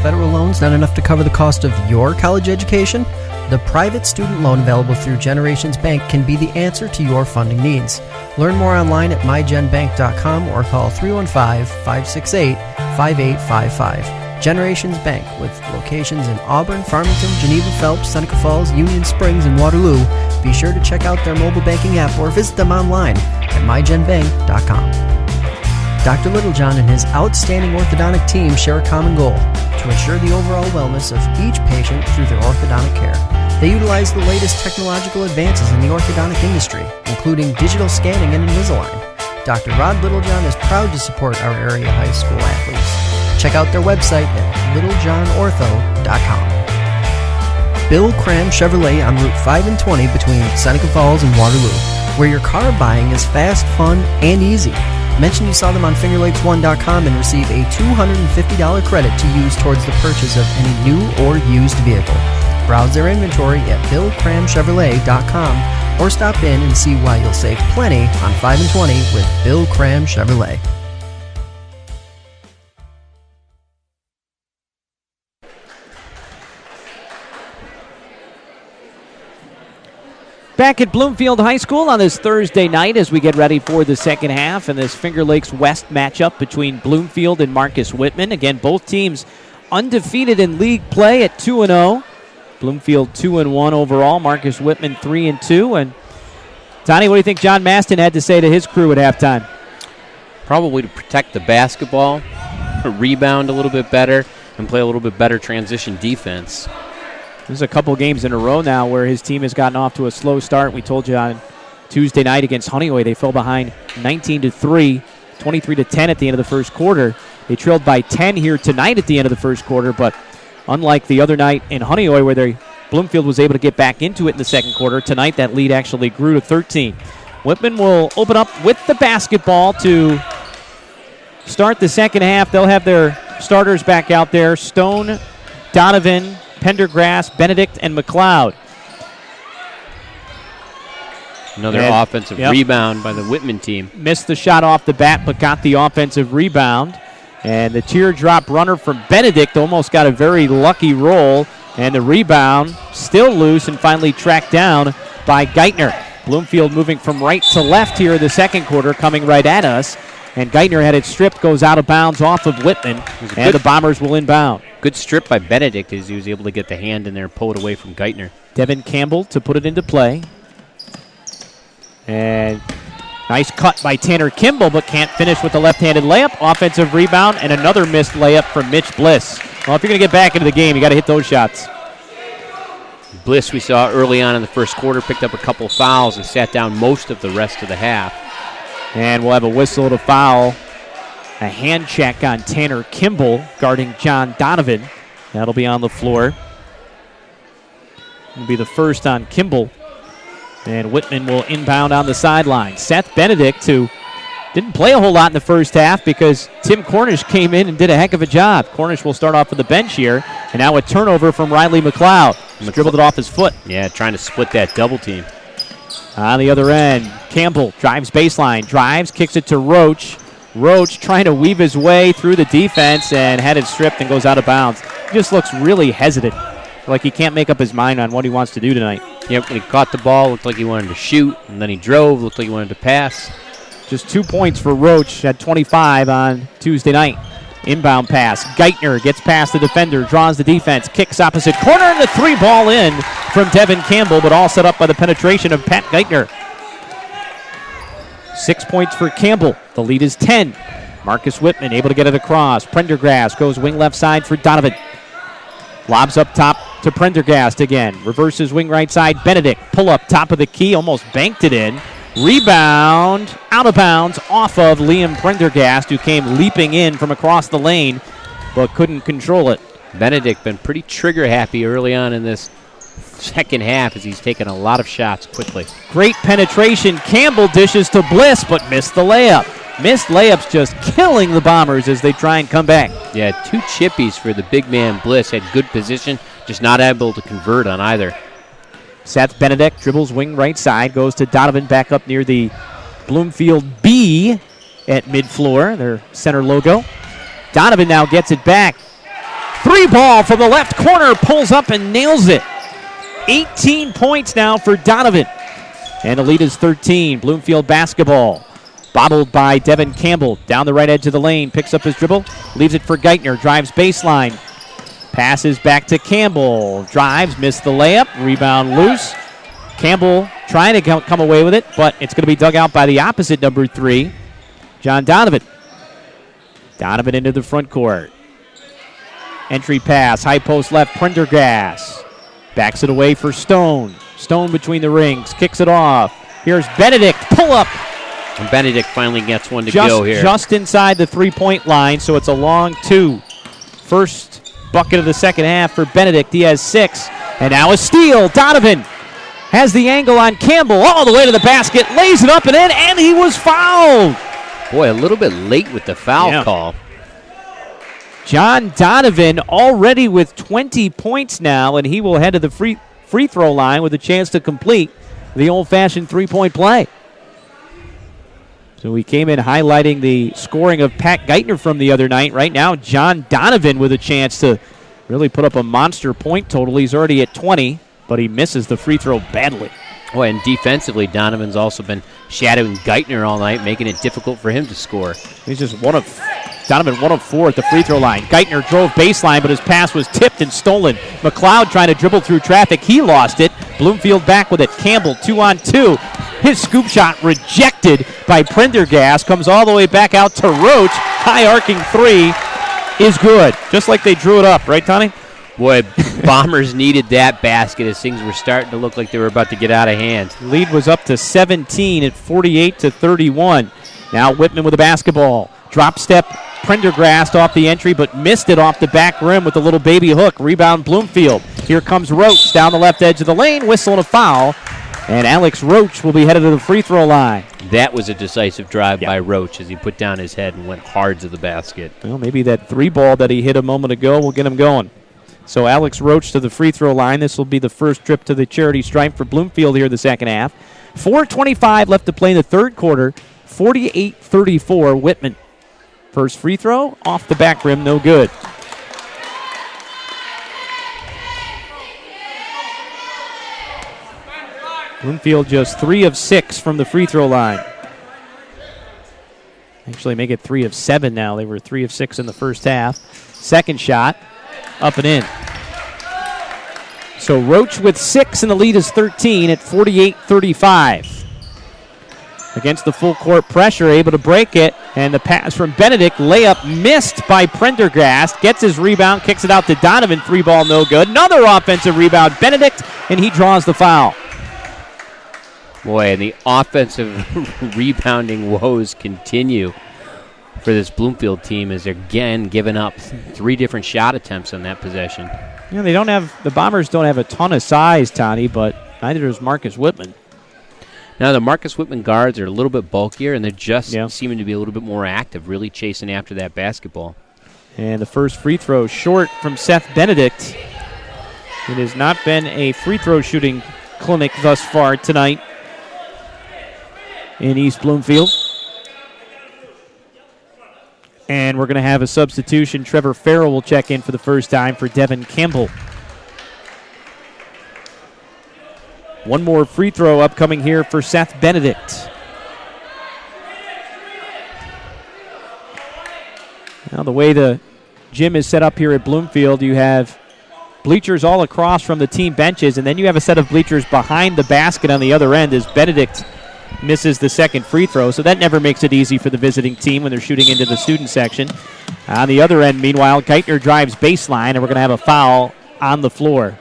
Federal loans not enough to cover the cost of your college education? The private student loan available through Generations Bank can be the answer to your funding needs. Learn more online at mygenbank.com or call 315-568-5855. Generations Bank, with locations in Auburn, Farmington, Geneva, Phelps, Seneca Falls, Union Springs, and Waterloo. Be sure to check out their mobile banking app or visit them online at mygenbank.com. Dr. Littlejohn and his outstanding orthodontic team share a common goal: to ensure the overall wellness of each patient through their orthodontic care. They utilize the latest technological advances in the orthodontic industry, including digital scanning and Invisalign. Dr. Rod Littlejohn is proud to support our area high school athletes. Check out their website at littlejohnortho.com. Bill Cram Chevrolet on Route 5 and 20 between Seneca Falls and Waterloo, where your car buying is fast, fun, and easy. Mention you saw them on fingerlakes1.com and receive a $250 credit to use towards the purchase of any new or used vehicle. Browse their inventory at BillCramChevrolet.com or stop in and see why you'll save plenty on 5 and 20 with Bill Cram Chevrolet. Back at Bloomfield High School on this Thursday night as we get ready for the second half and this Finger Lakes West matchup between Bloomfield and Marcus Whitman. Again, both teams undefeated in league play at 2-0. Bloomfield 2-1 overall. Marcus Whitman 3-2. And Tony, what do you think John Maston had to say to his crew at halftime? Probably to protect the basketball, rebound a little bit better, and play a little bit better transition defense. There's a couple games in a row now where his team has gotten off to a slow start. We told you on Tuesday night against Honeoye they fell behind 19-3, 23-10 at the end of the first quarter. They trailed by 10 here tonight at the end of the first quarter, but unlike the other night in Honeoye where Bloomfield was able to get back into it in the second quarter, tonight that lead actually grew to 13. Whitman will open up with the basketball to start the second half. They'll have their starters back out there. Stone, Donovan, Pendergrass, Benedict, and Mcleod. Another offensive rebound by the Whitman team. Missed the shot off the bat, but got the offensive rebound. And the teardrop runner from Benedict almost got a very lucky roll. And the rebound still loose and finally tracked down by Geithner. Bloomfield moving from right to left here in the second quarter, coming right at us. And Geithner had it stripped, goes out of bounds off of Whitman, and the Bombers will inbound. Good strip by Benedict as he was able to get the hand in there and pull it away from Geithner. Devon Campbell to put it into play. And nice cut by Tanner Kimball, but can't finish with the left-handed layup. Offensive rebound and another missed layup from Mitch Bliss. Well, if you're going to get back into the game, you got to hit those shots. Bliss, we saw early on in the first quarter, picked up a couple fouls and sat down most of the rest of the half. And we'll have a whistle to foul. A hand check on Tanner Kimball guarding John Donovan. That'll be on the floor. It'll be the first on Kimball. And Whitman will inbound on the sideline. Seth Benedict, who didn't play a whole lot in the first half because Tim Cornish came in and did a heck of a job. Cornish will start off with the bench here. And now a turnover from Riley Mcleod. Dribbled it off his foot. Yeah, trying to split that double team. On the other end, Campbell drives baseline, drives, kicks it to Roche. Roche trying to weave his way through the defense and had it stripped and goes out of bounds. He just looks really hesitant, like he can't make up his mind on what he wants to do tonight. Yep, when he caught the ball, looked like he wanted to shoot, and then he drove, looked like he wanted to pass. Just 2 points for Roche at 25 on Tuesday night. Inbound pass. Geithner gets past the defender, draws the defense, kicks opposite corner, and the three ball in from Devon Campbell, but all set up by the penetration of Pat Geithner. 6 points for Campbell. The lead is 10. Marcus Whitman able to get it across. Prendergast goes wing left side for Donovan. Lobs up top to Prendergast again. Reverses wing right side. Benedict pull up top of the key. Almost banked it in. Rebound out of bounds off of Liam Prendergast, who came leaping in from across the lane but couldn't control it. Benedict been pretty trigger happy early on in this second half as he's taken a lot of shots quickly. Great penetration. Campbell dishes to Bliss but missed the layup. Missed layups just killing the Bombers as they try and come back. Yeah, 2 chippies for the big man Bliss. Had good position, just not able to convert on either. Seth Benedict dribbles wing right side, goes to Donovan back up near the Bloomfield B at mid-floor, their center logo. Donovan now gets it back. 3 ball from the left corner, pulls up and nails it. 18 points now for Donovan. And the lead is 13, Bloomfield basketball. Bobbled by Devon Campbell, down the right edge of the lane, picks up his dribble, leaves it for Geithner, drives baseline. Passes back to Campbell. Drives, missed the layup. Rebound loose. Campbell trying to come away with it, but it's going to be dug out by the opposite number 3, John Donovan. Donovan into the front court. Entry pass, high post left, Prendergast. Backs it away for Stone. Stone between the rings, kicks it off. Here's Benedict, pull up. And Benedict finally gets one to go here. Just inside the three-point line, so it's a long 2. First bucket of the second half for Benedict. He has 6. And now a steal. Donovan has the angle on Campbell all the way to the basket, lays it up and in, and he was fouled. Boy, a little bit late with the foul call. John Donovan already with 20 points now, and he will head to the free throw line with a chance to complete the old-fashioned three-point play. So we came in highlighting the scoring of Pat Geithner from the other night. Right now, John Donovan with a chance to really put up a monster point total. He's already at 20, but he misses the free throw badly. Oh, and defensively, Donovan's also been shadowing Geithner all night, making it difficult for him to score. He's just Donovan 1 of 4 at the free throw line. Geithner drove baseline, but his pass was tipped and stolen. Mcleod trying to dribble through traffic. He lost it. Bloomfield back with it. Campbell 2-on-2. His scoop shot rejected by Prendergast. Comes all the way back out to Roche. High arcing three is good. Just like they drew it up, right, Tony? Boy, Bombers needed that basket as things were starting to look like they were about to get out of hand. Lead was up to 17 at 48-31. Now Whitman with the basketball. Drop step, Prendergast off the entry, but missed it off the back rim with a little baby hook. Rebound Bloomfield. Here comes Roche down the left edge of the lane, whistle and a foul. And Alex Roche will be headed to the free throw line. That was a decisive drive by Roche as he put down his head and went hard to the basket. Well, maybe that three ball that he hit a moment ago will get him going. So Alex Roche to the free throw line. This will be the first trip to the charity stripe for Bloomfield here in the second half. 4:25 left to play in the third quarter. 48-34 Whitman. First free throw off the back rim, no good. Bloomfield just 3 of 6 from the free throw line. Actually make it 3 of 7 now. They were 3 of 6 in the first half. Second shot. Up and in. So Roche with 6 and the lead is 13 at 48-35. Against the full court pressure, able to break it, and the pass from Benedict, layup missed by Prendergast, gets his rebound, kicks it out to Donovan, 3-ball no good. Another offensive rebound, Benedict, and he draws the foul. Boy, and the offensive rebounding woes continue for this Bloomfield team as they're again giving up 3 different shot attempts on that possession. You know, the Bombers don't have a ton of size, Tony, but neither does Marcus Whitman. Now, the Marcus Whitman guards are a little bit bulkier, and they're just seeming to be a little bit more active, really chasing after that basketball. And the first free throw short from Seth Benedict. It has not been a free throw shooting clinic thus far tonight in East Bloomfield. And we're going to have a substitution. Trevor Farrell will check in for the first time for Devon Campbell. One more free throw upcoming here for Seth Benedict. Now the way the gym is set up here at Bloomfield, you have bleachers all across from the team benches, and then you have a set of bleachers behind the basket on the other end as Benedict misses the second free throw. So that never makes it easy for the visiting team when they're shooting into the student section. On the other end, meanwhile, Geithner drives baseline, and we're going to have a foul on the floor.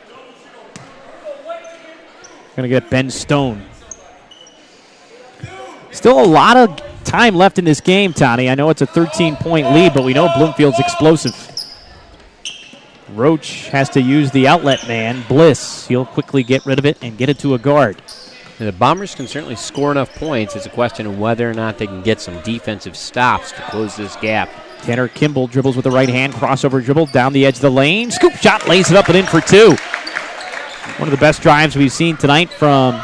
Going to get Ben Stone. Still a lot of time left in this game, Tony. I know it's a 13-point lead, but we know Bloomfield's explosive. Roche has to use the outlet man, Bliss. He'll quickly get rid of it and get it to a guard. And the Bombers can certainly score enough points. It's a question of whether or not they can get some defensive stops to close this gap. Tanner Kimball dribbles with the right hand, crossover dribble down the edge of the lane. Scoop shot, lays it up and in for 2. One of the best drives we've seen tonight from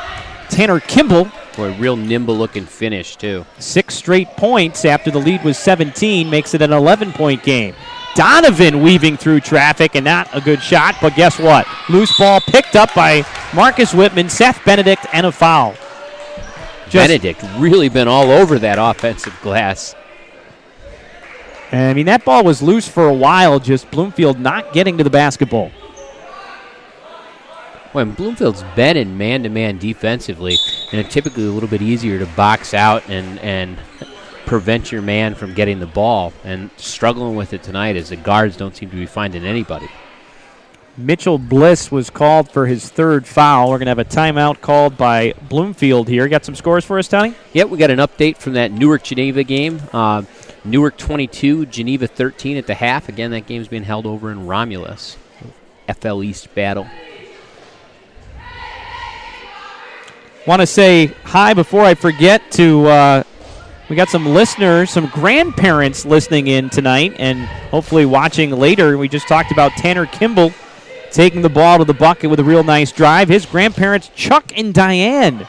Tanner Kimball. Boy, real nimble-looking finish, too. 6 straight points after the lead was 17, makes it an 11-point game. Donovan weaving through traffic, and not a good shot, but guess what? Loose ball picked up by Marcus Whitman, Seth Benedict, and a foul. Benedict really been all over that offensive glass. I mean, that ball was loose for a while, just Bloomfield not getting to the basketball. When Bloomfield's been in man-to-man defensively, and it's typically a little bit easier to box out and prevent your man from getting the ball, and struggling with it tonight as the guards don't seem to be finding anybody. Mitchell Bliss was called for his 3rd foul. We're going to have a timeout called by Bloomfield here. Got some scores for us, Tony? Yep, we got an update from that Newark-Geneva game. Newark 22, Geneva 13 at the half. Again, that game's being held over in Romulus. FL East battle. Want to say hi before I forget to, we got some listeners, some grandparents listening in tonight and hopefully watching later. We just talked about Tanner Kimball taking the ball to the bucket with a real nice drive. His grandparents, Chuck and Diane.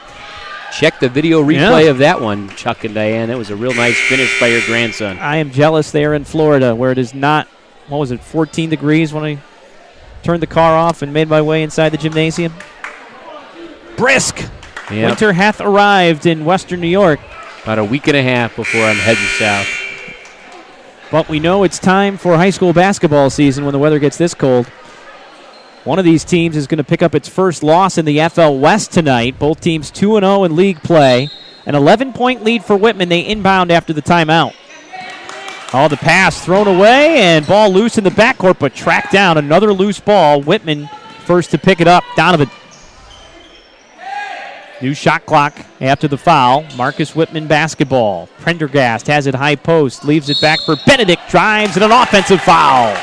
Check the video replay of that one, Chuck and Diane. That was a real nice finish by your grandson. I am jealous there in Florida where it is not, 14 degrees when I turned the car off and made my way inside the gymnasium. Brisk Yep. Winter hath arrived in western New York. About a week and a half before I'm heading south. But we know it's time for high school basketball season when the weather gets this cold. One of these teams is going to pick up its first loss in the FL West tonight. Both teams 2-0 in league play. An 11-point lead for Whitman. They inbound after the timeout. Oh, the pass thrown away and ball loose in the backcourt, but tracked down. Another loose ball. Whitman first to pick it up. Donovan. New shot clock after the foul. Marcus Whitman basketball. Prendergast has it high post. Leaves it back for Benedict. Drives and an offensive foul.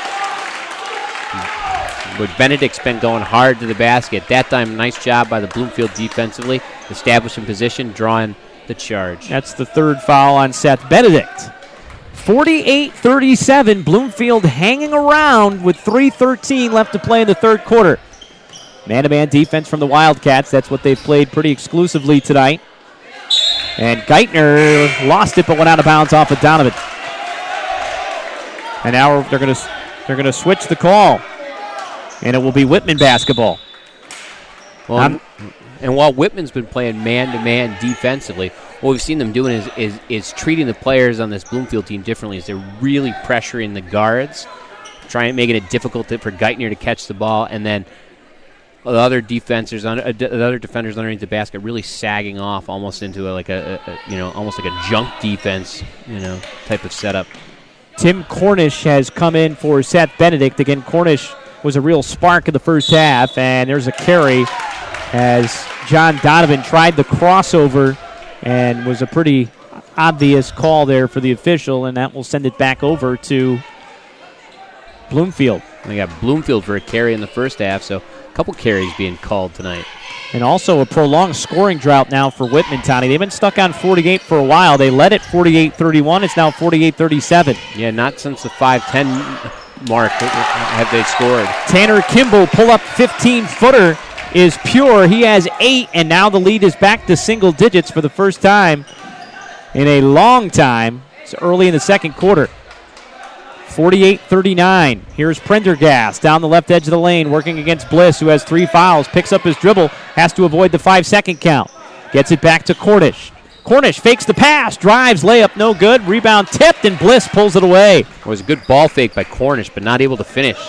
But Benedict's been going hard to the basket. That time, nice job by the Bloomfield defensively. Establishing position, drawing the charge. That's the third foul on Seth Benedict. 48-37. Bloomfield hanging around with 3:13 left to play in the third quarter. Man-to-man defense from the Wildcats. That's what they've played pretty exclusively tonight. And Geithner lost it but went out of bounds off of Donovan. And now they're going to switch the call. And it will be Whitman basketball. Well, and while Whitman's been playing man-to-man defensively, what we've seen them doing is treating the players on this Bloomfield team differently. Is they're really pressuring the guards, making it difficult for Geithner to catch the ball, and then the other defenders underneath the basket really sagging off almost into almost like a junk defense, type of setup. Tim Cornish has come in for Seth Benedict. Again, Cornish was a real spark in the first half, and there's a carry as John Donovan tried the crossover and was a pretty obvious call there for the official, and that will send it back over to Bloomfield. They got Bloomfield for a carry in the first half, so a couple carries being called tonight. And also a prolonged scoring drought now for Whitman, Tony. They've been stuck on 48 for a while. They led it 48-31. It's now 48-37. Yeah, not since the 5-10 mark have they scored. Tanner Kimball pull-up 15-footer is pure. He has 8, and now the lead is back to single digits for the first time in a long time. It's early in the second quarter. 48-39. Here's Prendergast down the left edge of the lane, working against Bliss, who has 3 fouls. Picks up his dribble, has to avoid the 5-second count. Gets it back to Cornish. Cornish fakes the pass, drives, layup, no good. Rebound tipped, and Bliss pulls it away. It was a good ball fake by Cornish, but not able to finish.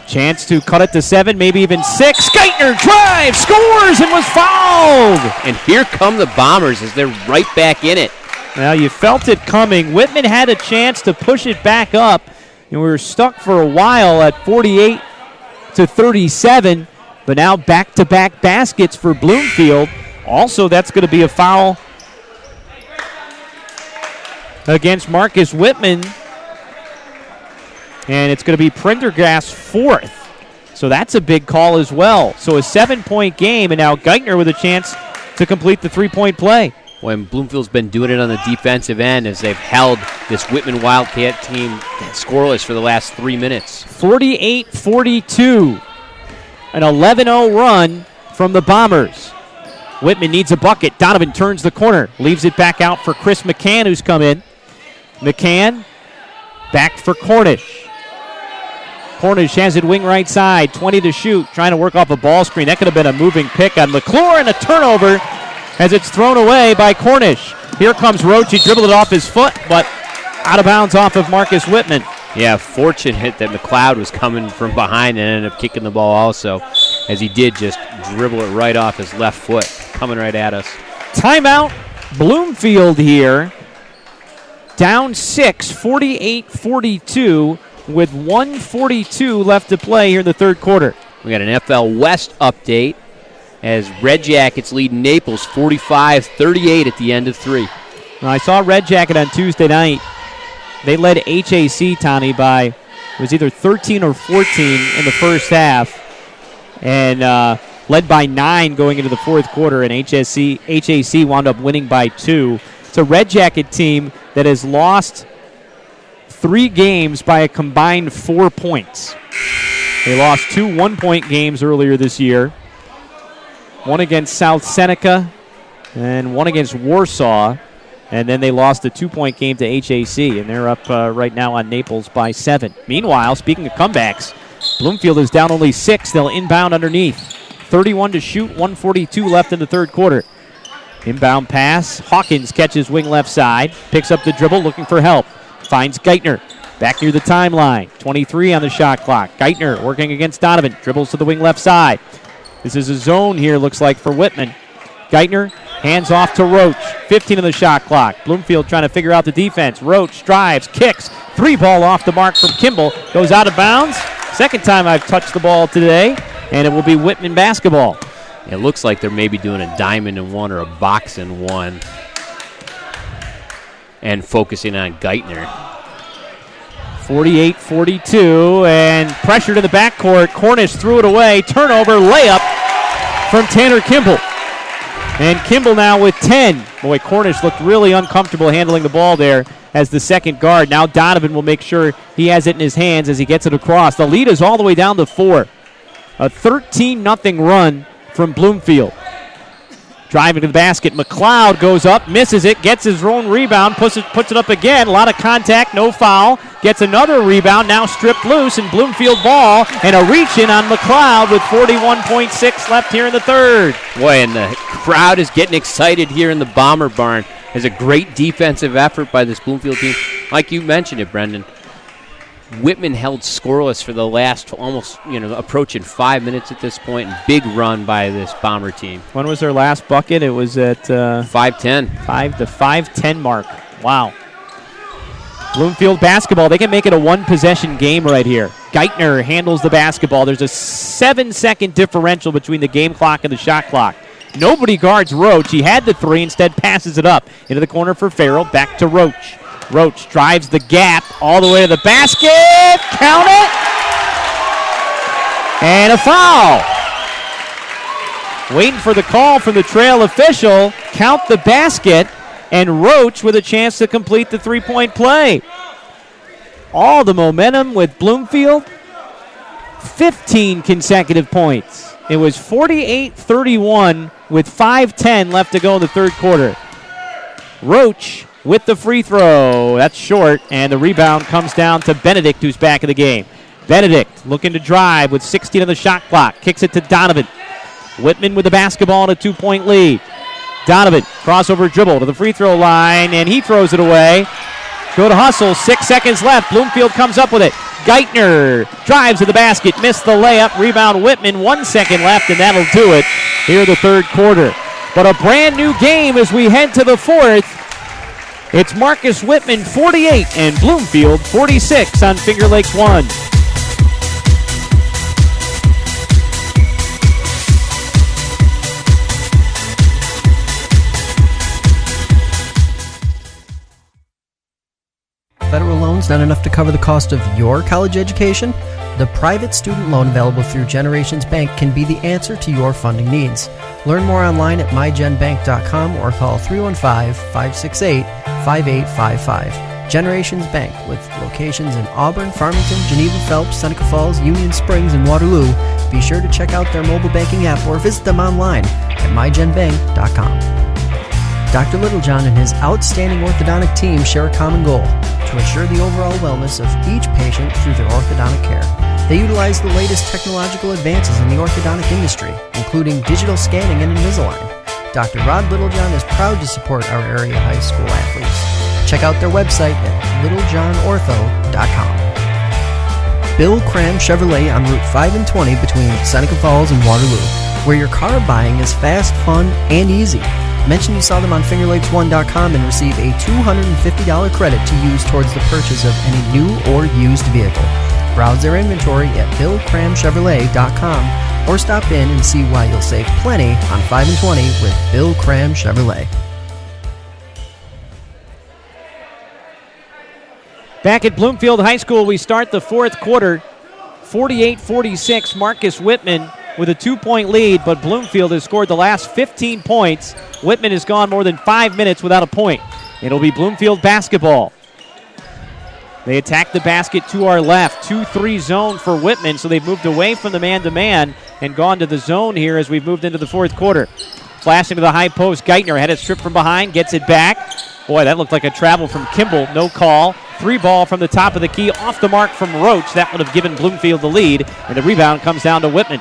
Chance to cut it to 7, maybe even 6. Geithner drives, scores, and was fouled. And here come the Bombers as they're right back in it. Well, you felt it coming. Whitman had a chance to push it back up, and we were stuck for a while at 48-37, but now back-to-back baskets for Bloomfield. Also, that's going to be a foul against Marcus Whitman, and it's going to be Prendergast's 4th. So that's a big call as well. So a 7-point game, and now Geithner with a chance to complete the 3-point play. When Bloomfield's been doing it on the defensive end as they've held this Whitman Wildcat team scoreless for the last 3 minutes. 48-42, an 11-0 run from the Bombers. Whitman needs a bucket. Donovan turns the corner, leaves it back out for Chris McCann, who's come in. McCann back for Cornish. Cornish has it wing right side, 20 to shoot, trying to work off a ball screen. That could have been a moving pick on Mcleod, and a turnover as it's thrown away by Cornish. Here comes Roche. He dribbled it off his foot, but out of bounds off of Marcus Whitman. Yeah, fortunate that Mcleod was coming from behind and ended up kicking the ball also, as he did just dribble it right off his left foot, coming right at us. Timeout, Bloomfield here. Down 6, 48-42, with 1:42 left to play here in the third quarter. We got an FL West update as Red Jackets lead Naples 45-38 at the end of 3. Well, I saw Red Jacket on Tuesday night. They led HAC, Tony, by, it was either 13 or 14 in the first half, and led by 9 going into the fourth quarter, and HAC wound up winning by 2. It's a Red Jacket team that has lost 3 games by a combined 4 points. They lost 2 1-point games earlier this year. One against South Seneca and one against Warsaw. And then they lost a 2-point game to HAC, and they're up right now on Naples by 7. Meanwhile, speaking of comebacks, Bloomfield is down only 6. They'll inbound underneath. 31 to shoot, 1:42 left in the third quarter. Inbound pass. Hawkins catches wing left side. Picks up the dribble, looking for help. Finds Geithner. Back near the timeline. 23 on the shot clock. Geithner working against Donovan. Dribbles to the wing left side. This is a zone here, looks like, for Whitman. Geithner hands off to Roche. 15 on the shot clock. Bloomfield trying to figure out the defense. Roche drives, kicks. 3-ball off the mark from Campbell. Goes out of bounds. Second time I've touched the ball today, and it will be Whitman basketball. It looks like they're maybe doing a diamond in one or a box in one and focusing on Geithner. 48-42, and pressure to the backcourt. Cornish threw it away. Turnover, layup from Tanner Campbell. And Campbell now with 10. Boy, Cornish looked really uncomfortable handling the ball there as the second guard. Now Donovan will make sure he has it in his hands as he gets it across. The lead is all the way down to 4. A 13-0 run from Bloomfield. Driving to the basket. Mcleod goes up, misses it, gets his own rebound, puts it up again. A lot of contact, no foul. Gets another rebound, now stripped loose, and Bloomfield ball, and a reach-in on Mcleod with 41.6 left here in the third. Boy, and the crowd is getting excited here in the Bomber Barn. There's a great defensive effort by this Bloomfield team. Like you mentioned it, Brendan. Whitman held scoreless for the last almost, approaching 5 minutes at this point. And big run by this Bomber team. When was their last bucket? It was at 5:10. The 5:10 mark. Wow. Bloomfield basketball. They can make it a one-possession game right here. Geithner handles the basketball. There's a 7-second differential between the game clock and the shot clock. Nobody guards Roche. He had the three, instead passes it up into the corner for Farrell. Back to Roche. Roche drives the gap all the way to the basket. Count it. And a foul. Waiting for the call from the trail official. Count the basket. And Roche with a chance to complete the three-point play. All the momentum with Bloomfield. 15 consecutive points. It was 48-31 with 5:10 left to go in the third quarter. Roche with the free throw. That's short, and the rebound comes down to Benedict, who's back in the game. Benedict looking to drive with 16 on the shot clock. Kicks it to Donovan. Whitman with the basketball and a 2-point lead. Donovan, crossover dribble to the free throw line, and he throws it away. Go to hustle, 6 seconds left. Bloomfield comes up with it. Geithner drives to the basket, missed the layup. Rebound Whitman, 1 second left, and that'll do it here in the third quarter. But a brand new game as we head to the fourth. It's Marcus Whitman 48 and Bloomfield 46 on Finger Lakes 1. Federal loans not enough to cover the cost of your college education? The private student loan available through Generations Bank can be the answer to your funding needs. Learn more online at mygenbank.com or call 315-568-5855. Generations Bank, with locations in Auburn, Farmington, Geneva, Phelps, Seneca Falls, Union Springs, and Waterloo. Be sure to check out their mobile banking app or visit them online at mygenbank.com. Dr. Littlejohn and his outstanding orthodontic team share a common goal: to ensure the overall wellness of each patient through their orthodontic care. They utilize the latest technological advances in the orthodontic industry, including digital scanning and Invisalign. Dr. Rod Littlejohn is proud to support our area high school athletes. Check out their website at littlejohnortho.com. Bill Cram Chevrolet on Route 5 and 20 between Seneca Falls and Waterloo, where your car buying is fast, fun, and easy. Mention you saw them on fingerlakes1.com and receive a $250 credit to use towards the purchase of any new or used vehicle. Browse their inventory at billcramchevrolet.com or stop in and see why you'll save plenty on 5 and 20 with Bill Cram Chevrolet. Back at Bloomfield High School, we start the fourth quarter. 48-46, Marcus Whitman with a 2-point lead, but Bloomfield has scored the last 15 points. Whitman has gone more than 5 minutes without a point. It'll be Bloomfield basketball. They attack the basket to our left. 2-3 zone for Whitman, so they've moved away from the man-to-man and gone to the zone here as we've moved into the fourth quarter. Flashing to the high post, Geithner had it stripped from behind, gets it back. Boy, that looked like a travel from Campbell. No call. 3-ball from the top of the key, off the mark from Roche. That would have given Bloomfield the lead, and the rebound comes down to Whitman.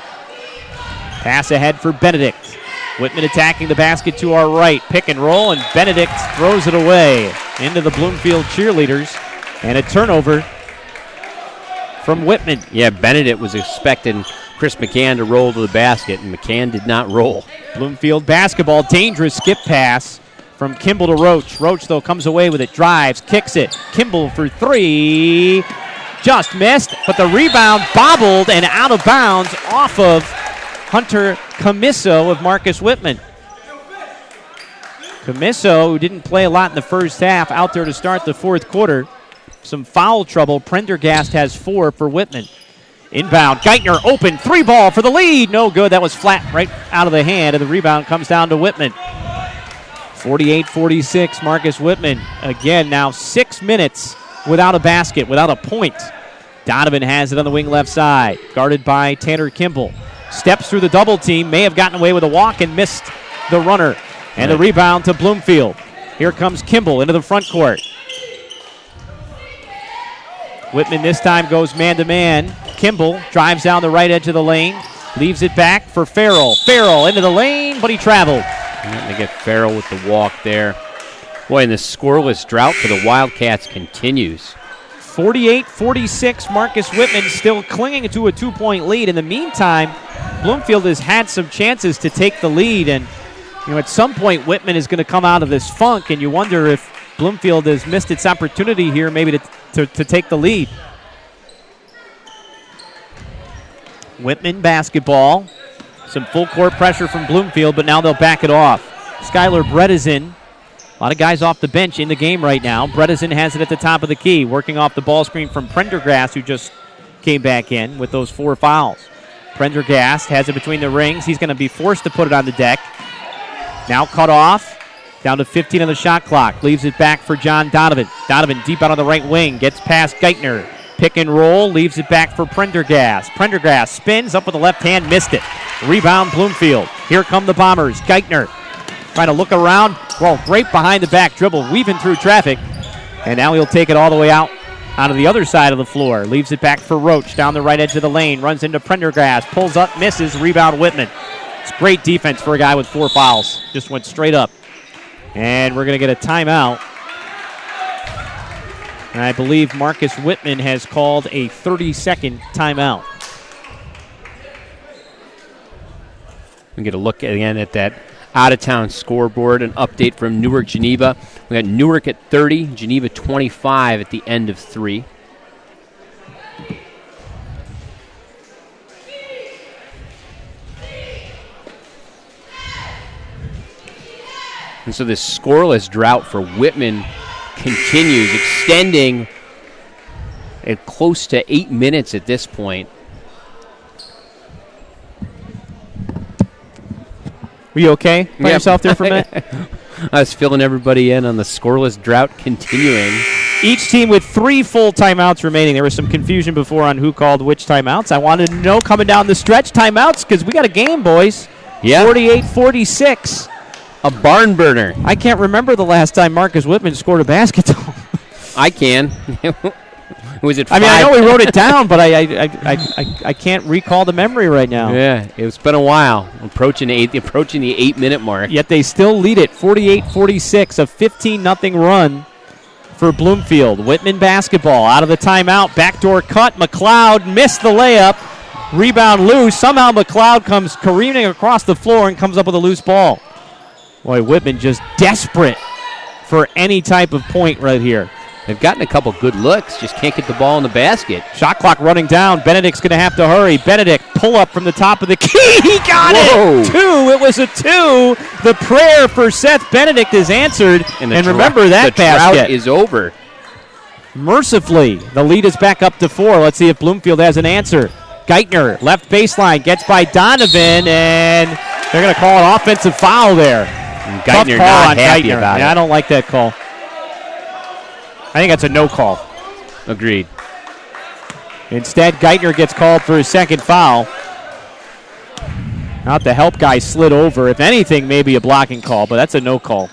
Pass ahead for Benedict. Whitman attacking the basket to our right. Pick and roll, and Benedict throws it away into the Bloomfield cheerleaders. And a turnover from Whitman. Yeah, Benedict was expecting Chris McCann to roll to the basket, and McCann did not roll. Bloomfield basketball, dangerous skip pass from Campbell to Roche. Roche, though, comes away with it, drives, kicks it. Campbell for three. Just missed, but the rebound bobbled and out of bounds off of Hunter Camiso of Marcus Whitman. Camiso, who didn't play a lot in the first half, out there to start the fourth quarter. Some foul trouble. Prendergast has 4 for Whitman. Inbound, Geithner open, 3 ball for the lead. No good, that was flat right out of the hand, and the rebound comes down to Whitman. 48-46, Marcus Whitman. Again, now 6 minutes without a basket, without a point. Donovan has it on the wing left side, guarded by Tanner Kimball. Steps through the double team, may have gotten away with a walk and missed the runner. And the rebound to Bloomfield. Here comes Kimball into the front court. Whitman this time goes man-to-man. Kimball drives down the right edge of the lane, leaves it back for Farrell. Farrell into the lane, but he traveled. They get Farrell with the walk there. Boy, and the scoreless drought for the Wildcats continues. 48-46, Marcus Whitman still clinging to a 2-point lead. In the meantime, Bloomfield has had some chances to take the lead, and at some point Whitman is going to come out of this funk, and you wonder if Bloomfield has missed its opportunity here maybe to take the lead. Whitman basketball. Some full court pressure from Bloomfield, but now they'll back it off. Skylar Bredesen. A lot of guys off the bench in the game right now. Bredesen has it at the top of the key, working off the ball screen from Prendergast, who just came back in with those 4 fouls. Prendergast has it between the rings. He's going to be forced to put it on the deck. Now cut off. Down to 15 on the shot clock. Leaves it back for John Donovan. Donovan deep out on the right wing. Gets past Geithner. Pick and roll. Leaves it back for Prendergast. Prendergast spins up with the left hand. Missed it. Rebound Bloomfield. Here come the Bombers. Geithner trying to look around. Well, great behind the back dribble. Weaving through traffic. And now he'll take it all the way out of the other side of the floor. Leaves it back for Roche down the right edge of the lane. Runs into Prendergast. Pulls up. Misses. Rebound Whitman. It's great defense for a guy with 4 fouls. Just went straight up. And we're going to get a timeout. And I believe Marcus Whitman has called a 30-second timeout. We get a look again at that out-of-town scoreboard, an update from Newark, Geneva. We got Newark at 30, Geneva 25 at the end of 3. And so this scoreless drought for Whitman continues, extending at close to 8 minutes at this point. Were you okay by yourself there for a minute? I was filling everybody in on the scoreless drought continuing. Each team with 3 full timeouts remaining. There was some confusion before on who called which timeouts. I wanted to know coming down the stretch timeouts because we got a game, boys. Yeah. 48-46. A barn burner. I can't remember the last time Marcus Whitman scored a basket. I can. Was it 5? I mean, I know we wrote it down, but I can't recall the memory right now. Yeah, it's been a while. Approaching the 8-minute mark. Yet they still lead it, 48-46, a 15-0 run for Bloomfield. Whitman basketball out of the timeout. Backdoor cut. Mcleod missed the layup. Rebound loose. Somehow Mcleod comes careening across the floor and comes up with a loose ball. Boy, Whitman just desperate for any type of point right here. They've gotten a couple good looks, just can't get the ball in the basket. Shot clock running down. Benedict's going to have to hurry. Benedict, pull up from the top of the key. He got it! 2. It was a 2. The prayer for Seth Benedict is answered. And remember that basket. The drought is over. Mercifully, the lead is back up to 4. Let's see if Bloomfield has an answer. Geithner, left baseline, gets by Donovan, and they're going to call an offensive foul there. And Geithner not happy about it. I don't like that call. I think that's a no call. Agreed. Instead, Geithner gets called for his second foul. Not the help guy slid over. If anything, maybe a blocking call, but that's a no call.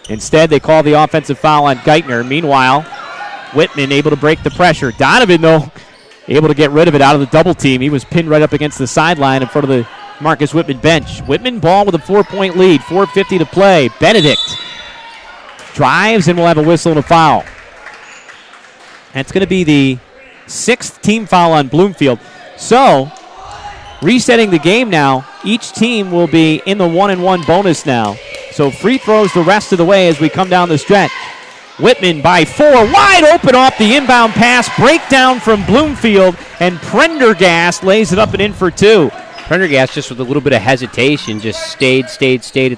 Instead, they call the offensive foul on Geithner. Meanwhile, Whitman able to break the pressure. Donovan, though, able to get rid of it out of the double team. He was pinned right up against the sideline in front of the Marcus Whitman bench. Whitman ball with a 4-point lead. 4:50 to play. Benedict drives and will have a whistle and a foul. That's going to be the 6th team foul on Bloomfield. So, resetting the game now, each team will be in the 1-and-1 bonus now. So free throws the rest of the way as we come down the stretch. Whitman by 4, wide open off the inbound pass, breakdown from Bloomfield, and Prendergast lays it up and in for 2. Prendergast just with a little bit of hesitation just stayed at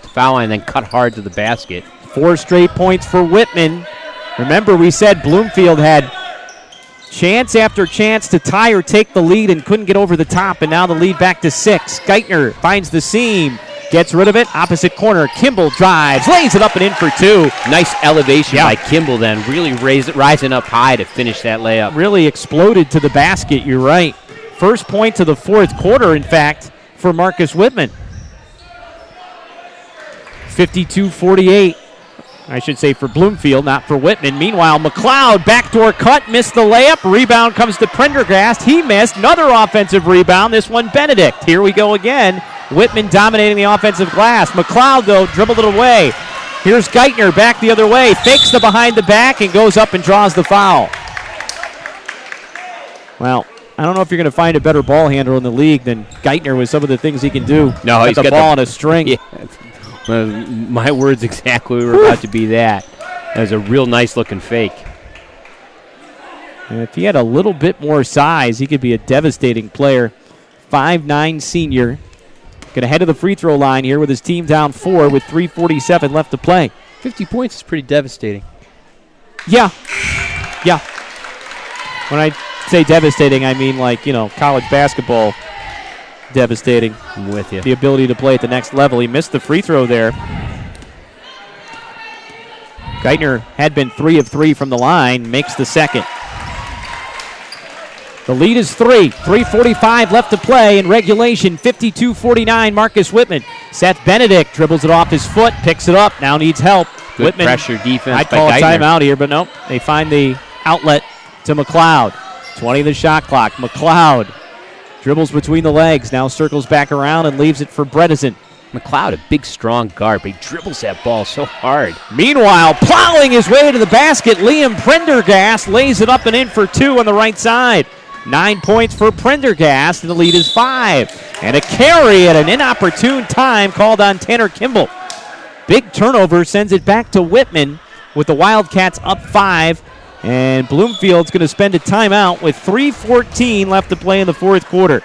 the foul line and then cut hard to the basket. 4 straight points for Whitman. Remember, we said Bloomfield had chance after chance to tie or take the lead and couldn't get over the top, and now the lead back to 6. Geithner finds the seam, gets rid of it, opposite corner. Kimball drives, lays it up and in for 2. Nice elevation by Kimball then, really rising up high to finish that layup. Really exploded to the basket, you're right. First point of the 4th quarter, in fact, for Marcus Whitman. 52-48. I should say for Bloomfield, not for Whitman. Meanwhile, Mcleod, backdoor cut, missed the layup. Rebound comes to Prendergast. He missed. Another offensive rebound. This one, Benedict. Here we go again. Whitman dominating the offensive glass. Mcleod, though, dribbled it away. Here's Geithner back the other way. Fakes the behind the back and goes up and draws the foul. Well, I don't know if you're going to find a better ball handler in the league than Geithner with some of the things he can do. No, he's got the ball on a string. Yeah. Well, my words exactly were about to be that. That was a real nice-looking fake. And if he had a little bit more size, he could be a devastating player. 5'9" senior. Going to head to the free throw line here with his team down 4 with 3:47 left to play. 50 points is pretty devastating. Yeah. When I say devastating, I mean like, college basketball devastating. I'm with you. The ability to play at the next level. He missed the free throw there. Geithner had been 3 of 3 from the line, makes the second. The lead is 3. 3:45 left to play in regulation. 52-49, Marcus Whitman. Seth Benedict dribbles it off his foot, picks it up, now needs help. Good Whitman, pressure defense I'd by call a Geithner. timeout here, but nope. They find the outlet to Mcleod. 20 the shot clock. Mcleod dribbles between the legs, now circles back around and leaves it for Bredesen. Mcleod, a big, strong guard, but he dribbles that ball so hard. Meanwhile, plowing his way to the basket, Liam Prendergast lays it up and in for 2 on the right side. 9 points for Prendergast, and the lead is 5. And a carry at an inopportune time called on Tanner Kimball. Big turnover sends it back to Whitman with the Wildcats up 5. And Bloomfield's going to spend a timeout with 3:14 left to play in the 4th quarter.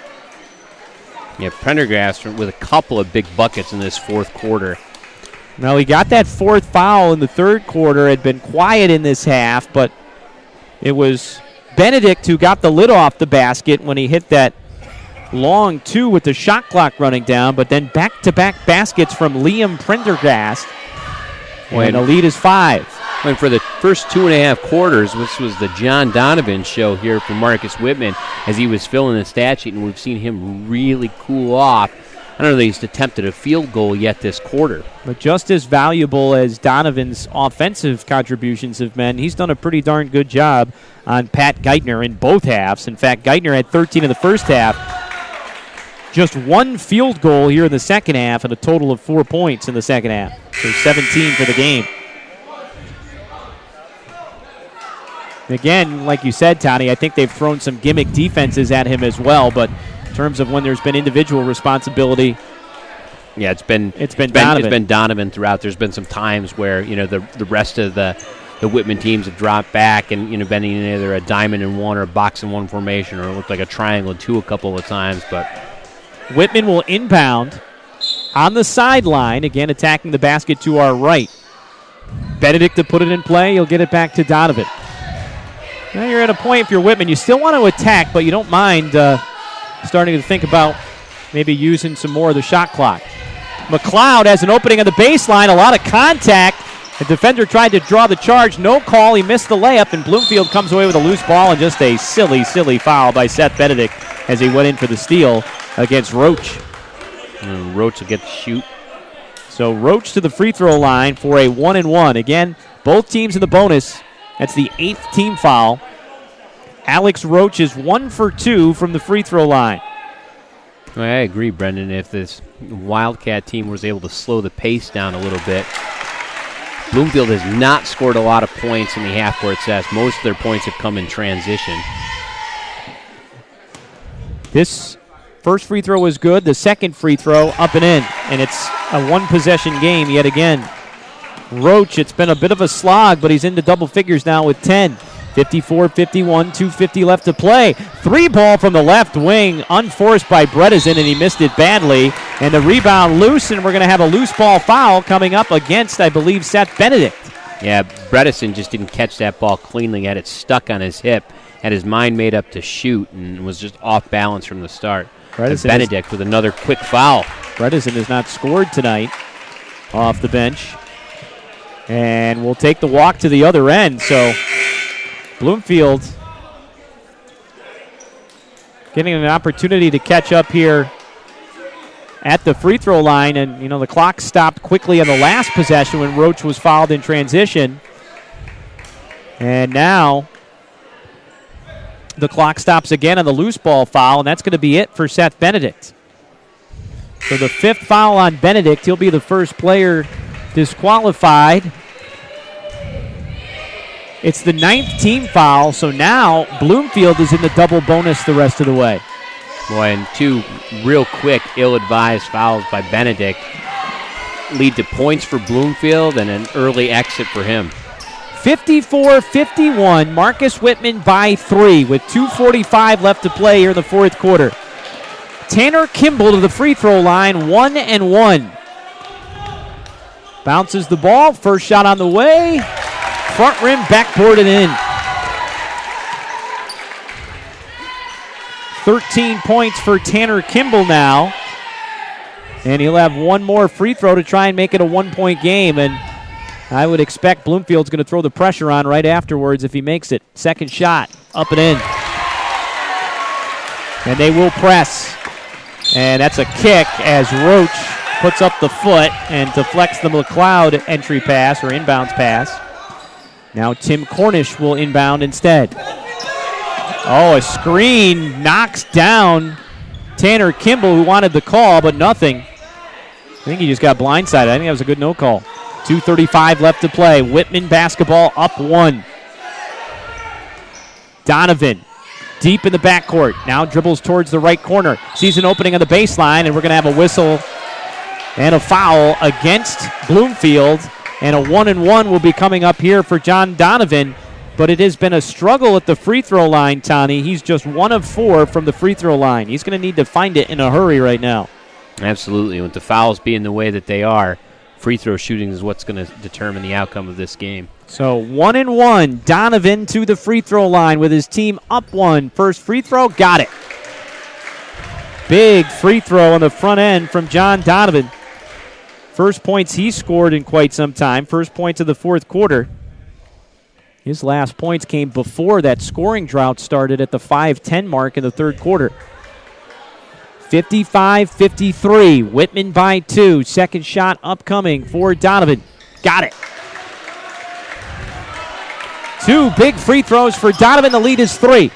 Yeah, Prendergast with a couple of big buckets in this 4th quarter. Well, he got that 4th foul in the 3rd quarter. Had been quiet in this half, but it was Benedict who got the lid off the basket when he hit that long 2 with the shot clock running down, but then back-to-back baskets from Liam Prendergast. And the lead is 5. And for the first 2.5 quarters, this was the John Donovan show here for Marcus Whitman as he was filling the stat sheet, and we've seen him really cool off. I don't know that he's attempted a field goal yet this quarter. But just as valuable as Donovan's offensive contributions have been, he's done a pretty darn good job on Pat Geithner in both halves. In fact, Geithner had 13 in the first half. Just 1 field goal here in the second half and a total of 4 points in the second half. So 17 for the game. Again, like you said, Tony, I think they've thrown some gimmick defenses at him as well, but in terms of when there's been individual responsibility, yeah, it's been Donovan. It's been Donovan throughout. There's been some times where the rest of the Whitman teams have dropped back and been in either a diamond and 1 or a box and 1 formation, or it looked like a triangle and 2 a couple of times. But Whitman will inbound on the sideline, again attacking the basket to our right. Benedict to put it in play. He'll get it back to Donovan. Now you're at a point, if you're Whitman, you still want to attack, but you don't mind starting to think about maybe using some more of the shot clock. Mcleod has an opening on the baseline, a lot of contact. The defender tried to draw the charge, no call. He missed the layup, and Bloomfield comes away with a loose ball and just a silly, silly foul by Seth Benedict as he went in for the steal against Roche. And Roche will get the shoot. So Roche to the free throw line for a 1-and-1. Again, both teams in the bonus. That's the 8th team foul. Alex Roche is 1 for 2 from the free throw line. Well, I agree, Brendan. If this Wildcat team was able to slow the pace down a little bit, Bloomfield has not scored a lot of points in the half-court sets. Most of their points have come in transition. This first free throw was good. The second free throw up and in. And it's a one-possession game yet again. Roche, it's been a bit of a slog, but he's into double figures now with 10. 54-51, 2:50 left to play. Three ball from the left wing, unforced by Bredesen, and he missed it badly. And the rebound loose, and we're going to have a loose ball foul coming up against, I believe, Seth Benedict. Yeah, Bredesen just didn't catch that ball cleanly. Had it stuck on his hip, had his mind made up to shoot, and was just off balance from the start. Benedict with another quick foul. Bredesen has not scored tonight off the bench. And we'll take the walk to the other end. So Bloomfield getting an opportunity to catch up here at the free throw line. And, you know, the clock stopped quickly on the last possession when Roche was fouled in transition. And now the clock stops again on the loose ball foul, and that's going to be it for Seth Benedict. So the fifth foul on Benedict. He'll be the first player disqualified. It's the 9th team foul, so now Bloomfield is in the double bonus the rest of the way. Boy, and two real quick, ill-advised fouls by Benedict lead to points for Bloomfield and an early exit for him. 54-51, Marcus Whitman by 3 with 2:45 left to play here in the fourth quarter. Tanner Campbell to the free throw line, 1-1. Bounces the ball, first shot on the way. Front rim, backboard and in. 13 points for Tanner Campbell now. And he'll have one more free throw to try and make it a one-point game. And I would expect Bloomfield's going to throw the pressure on right afterwards if he makes it. Second shot, up and in. And they will press. And that's a kick as Roche puts up the foot and deflects the Mcleod entry pass or inbounds pass. Now Tim Cornish will inbound instead. Oh, a screen knocks down Tanner Campbell, who wanted the call, but nothing. I think he just got blindsided. I think that was a good no call. 2:35 left to play. Whitman basketball up 1. Donovan deep in the backcourt. Now dribbles towards the right corner. Sees an opening on the baseline, and we're going to have a whistle and a foul against Bloomfield. And a 1-1 will be coming up here for John Donovan. But it has been a struggle at the free throw line, Tony. He's just 1 of 4 from the free throw line. He's going to need to find it in a hurry right now. Absolutely. With the fouls being the way that they are, free throw shooting is what's going to determine the outcome of this game. So 1-1. Donovan to the free throw line with his team up 1. First free throw, got it. Big free throw on the front end from John Donovan. First points he scored in quite some time. First points of the fourth quarter. His last points came before that scoring drought started at the 5:10 mark in the third quarter. 55-53. Whitman by 2. Second shot upcoming for Donovan. Got it. 2 big free throws for Donovan. The lead is 3.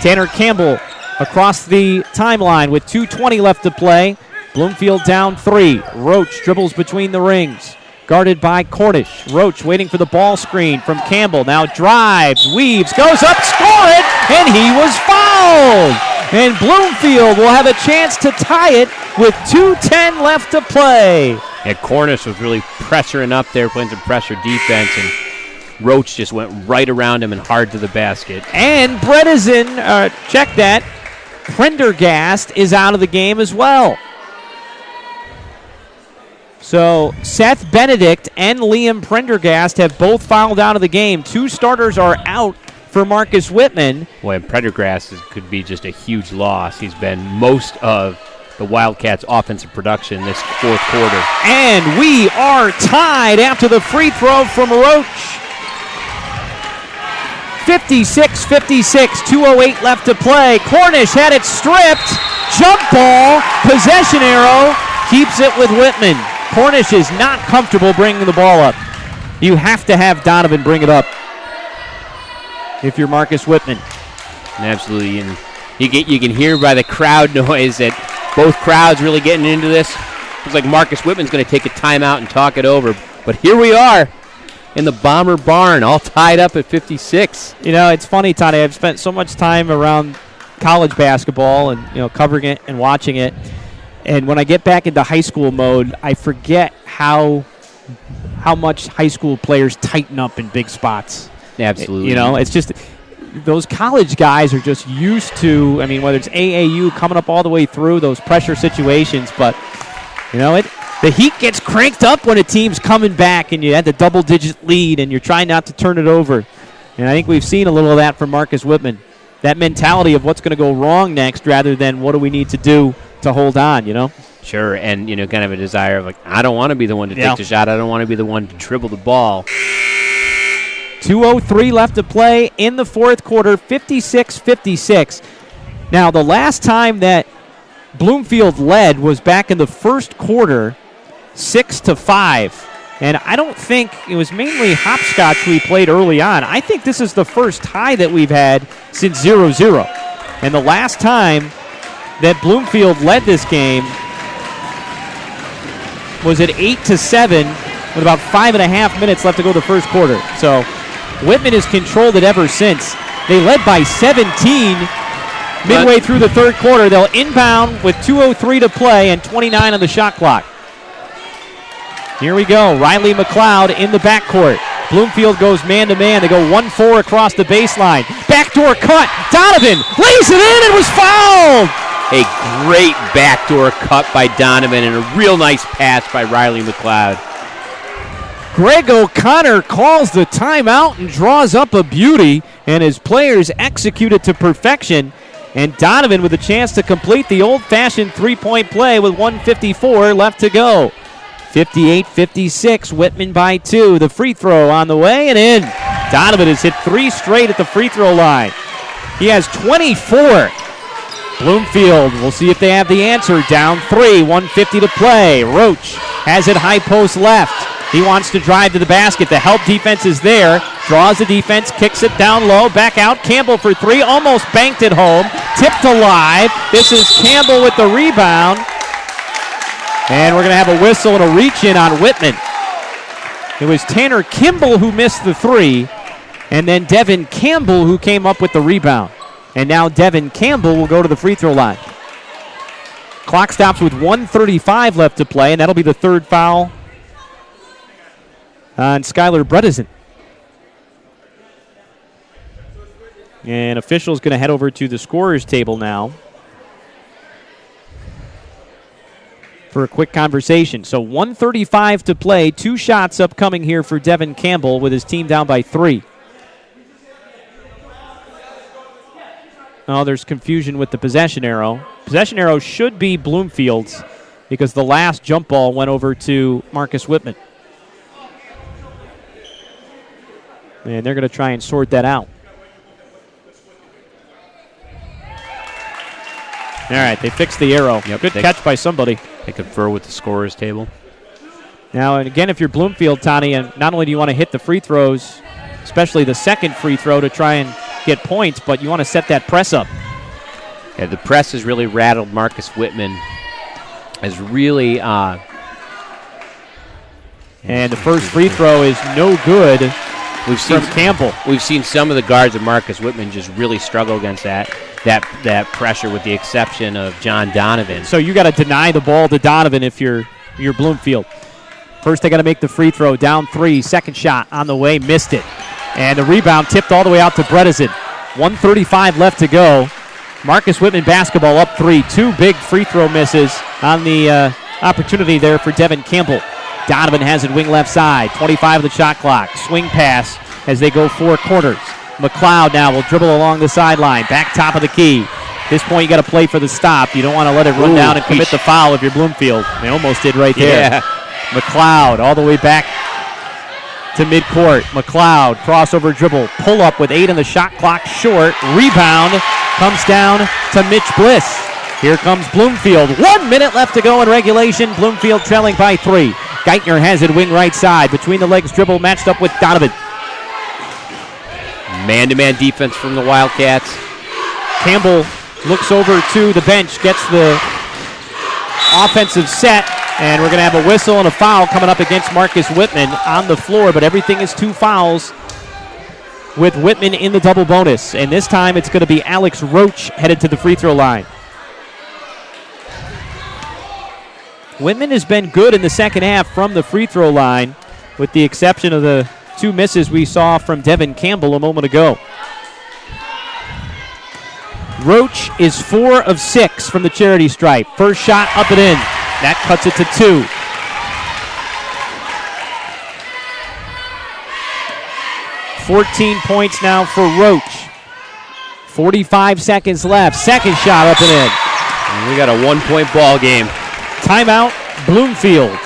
Tanner Campbell across the timeline with 2:20 left to play. Bloomfield down 3. Roche dribbles between the rings. Guarded by Cornish. Roche waiting for the ball screen from Campbell. Now drives, weaves, goes up, score it, and he was fouled. And Bloomfield will have a chance to tie it with 2:10 left to play. And Cornish was really pressuring up there, playing some pressure defense, and Roche just went right around him and hard to the basket. And Bredesen, check that, Prendergast is out of the game as well. So Seth Benedict and Liam Prendergast have both fouled out of the game. 2 starters are out for Marcus Whitman. Boy, Prendergast could be just a huge loss. He's been most of the Wildcats' offensive production this fourth quarter. And we are tied after the free throw from Roche. 56-56, 2:08 left to play. Cornish had it stripped. Jump ball, possession arrow, keeps it with Whitman. Cornish is not comfortable bringing the ball up. You have to have Donovan bring it up if you're Marcus Whitman. Absolutely, and you can hear by the crowd noise that Both crowds really getting into this. Looks like Marcus Whitman's going to take a timeout and talk it over. But here we are in the Bomber barn, all tied up at 56. You know, it's funny, Tony. I've spent so much time around college basketball and, covering it and watching it. And when I get back into high school mode, I forget how much high school players tighten up in big spots. Absolutely. It's just those college guys are just used to, whether it's AAU coming up all the way through those pressure situations, but, the heat gets cranked up when a team's coming back and you had the double-digit lead and you're trying not to turn it over. And I think we've seen a little of that from Marcus Whitman, that mentality of what's going to go wrong next rather than what do we need to do to hold on, Sure, and, kind of a desire of, I don't want to be the one to take the shot. I don't want to be the one to dribble the ball. 2:03 left to play in the fourth quarter, 56-56. Now, the last time that Bloomfield led was back in the first quarter, 6-5. And I don't think it was mainly hopscotch we played early on. I think this is the first tie that we've had since 0-0. And the last time that Bloomfield led this game was at 8-7 with about 5.5 minutes left to go the first quarter. So Whitman has controlled it ever since. They led by 17 midway through the third quarter. They'll inbound with 2:03 to play and 29 on the shot clock. Here we go. Riley Mcleod in the backcourt. Bloomfield goes man-to-man. They go 1-4 across the baseline. Backdoor cut. Donovan lays it in and was fouled. A great backdoor cut by Donovan and a real nice pass by Riley Mcleod. Greg O'Connor calls the timeout and draws up a beauty, and his players execute it to perfection. And Donovan with a chance to complete the old-fashioned three-point play with 1:54 left to go. 58-56, Whitman by 2. The free throw on the way and in. Donovan has hit 3 straight at the free throw line. He has 24. Bloomfield, we'll see if they have the answer. Down 3, 1:50 to play. Roche has it high post left. He wants to drive to the basket. The help defense is there. Draws the defense, kicks it down low, back out. Campbell for 3, almost banked it home. Tipped alive. This is Campbell with the rebound. And we're going to have a whistle and a reach-in on Whitman. It was Tanner Kimball who missed the 3, and then Devon Campbell who came up with the rebound. And now Devon Campbell will go to the free throw line. Clock stops with 1:35 left to play, and that'll be the third foul on Skylar Bredesen. And officials going to head over to the scorer's table now for a quick conversation. So 1:35 to play, 2 shots upcoming here for Devon Campbell with his team down by 3. Oh, there's confusion with the possession arrow. Possession arrow should be Bloomfield's because the last jump ball went over to Marcus Whitman. And they're going to try and sort that out. All right, they fixed the arrow. Yep, Good catch by somebody. They confer with the scorer's table. Now, and again, if you're Bloomfield, Tony, and not only do you want to hit the free throws, especially the second free throw to try and get points, but you want to set that press up. Yeah, the press has really rattled Marcus Whitman. Has really... and the first free throw is no good from Campbell. We've seen some of the guards of Marcus Whitman just really struggle against that pressure, with the exception of John Donovan. So you got to deny the ball to Donovan if you're Bloomfield. First, they got to make the free throw. Down 3, second shot on the way, missed it. And the rebound tipped all the way out to Bredesen. 1:35 left to go. Marcus Whitman basketball up 3. 2 big free throw misses on the opportunity there for Devon Campbell. Donovan has it wing left side. 25 of the shot clock. Swing pass as they go 4 quarters. Mcleod now will dribble along the sideline. Back top of the key. At this point, you got to play for the stop. You don't want to let it run down and commit the foul if you're Bloomfield. They almost did right there. Yeah. Mcleod all the way back to midcourt. Mcleod, crossover dribble, pull up with 8 on the shot clock, short. Rebound comes down to Mitch Bliss. Here comes Bloomfield. 1 minute left to go in regulation. Bloomfield trailing by 3. Geithner has it wing right side. Between the legs dribble matched up with Donovan. Man-to-man defense from the Wildcats. Campbell looks over to the bench, gets the offensive set, and we're going to have a whistle and a foul coming up against Marcus Whitman on the floor, but everything is 2 fouls with Whitman in the double bonus. And this time it's going to be Alex Roche headed to the free throw line. Whitman has been good in the second half from the free throw line, with the exception of the 2 misses we saw from Devon Campbell a moment ago. Roche is 4 of 6 from the charity stripe. First shot up and in. That cuts it to 2. $14 points now for Roche. 45 seconds left. Second shot up and in. And we got a 1-point ball game. Timeout, Bloomfield.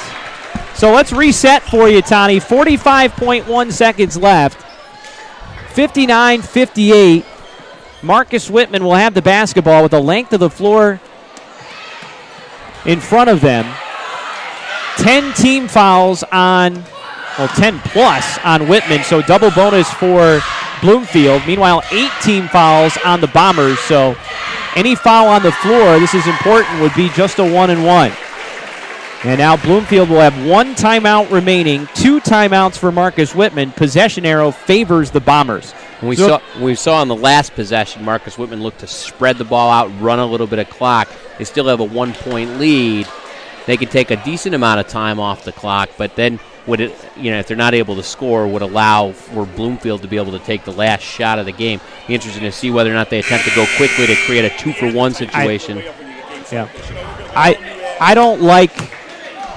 So let's reset for you, Tony. 45.1 seconds left. 59-58. Marcus Whitman will have the basketball with the length of the floor in front of them. 10 team fouls on, 10 plus on Whitman, so double bonus for Bloomfield. Meanwhile, 8 team fouls on the Bombers, so any foul on the floor, this is important, would be just a 1-and-1. And now Bloomfield will have 1 timeout remaining, 2 timeouts for Marcus Whitman. Possession arrow favors the Bombers. We saw on the last possession, Marcus Whitman looked to spread the ball out, run a little bit of clock. They still have a 1-point lead. They can take a decent amount of time off the clock, but then if they're not able to score, would allow for Bloomfield to be able to take the last shot of the game. Be interesting to see whether or not they attempt to go quickly to create a 2-for-1 situation. I don't like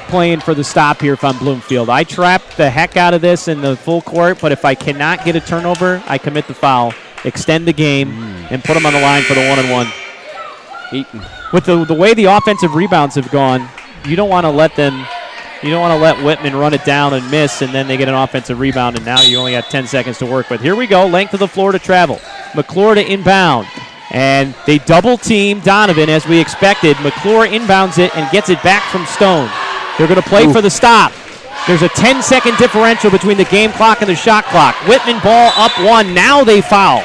playing for the stop here if I'm Bloomfield. I trap the heck out of this in the full court, but if I cannot get a turnover, I commit the foul, extend the game, and put them on the line for the 1-and-1. With the way the offensive rebounds have gone, you don't want to let Whitman run it down and miss, and then they get an offensive rebound, and now you only got 10 seconds to work with. Here we go, length of the floor to travel. Mcleod to inbound. And they double-team Donovan as we expected. Mcleod inbounds it and gets it back from Stone. They're going to play for the stop. There's a 10-second differential between the game clock and the shot clock. Whitman ball up 1. Now they foul.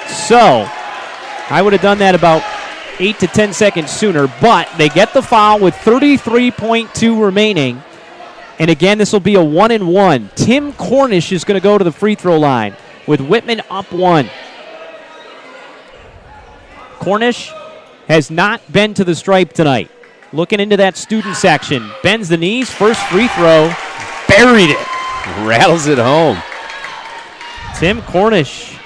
So I would have done that about 8 to 10 seconds sooner, but they get the foul with 33.2 remaining. And again, this will be a 1-and-1. Tim Cornish is going to go to the free throw line with Whitman up 1. Cornish has not been to the stripe tonight. Looking into that student section. Bends the knees. First free throw. Buried it. Rattles it home. Tim Cornish.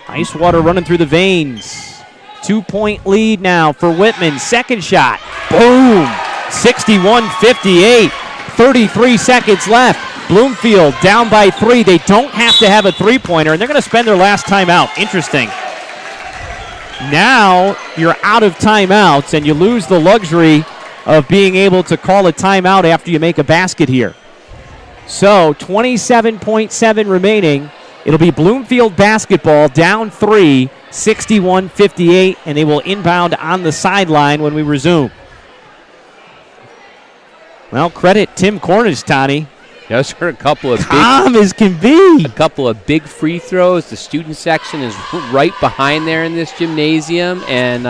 Ice water running through the veins. 2-point lead now for Whitman. Second shot. Boom. 61-58. 33 seconds left. Bloomfield down by 3. They don't have to have a three-pointer, and they're going to spend their last timeout. Interesting. Now you're out of timeouts, and you lose the luxury of being able to call a timeout after you make a basket here. So 27.7 remaining. It'll be Bloomfield basketball down 3, 61-58, and they will inbound on the sideline when we resume. Well, credit Tim Cornish, Tony. Those are a couple of calm as can be. A couple of big free throws. The student section is right behind there in this gymnasium, and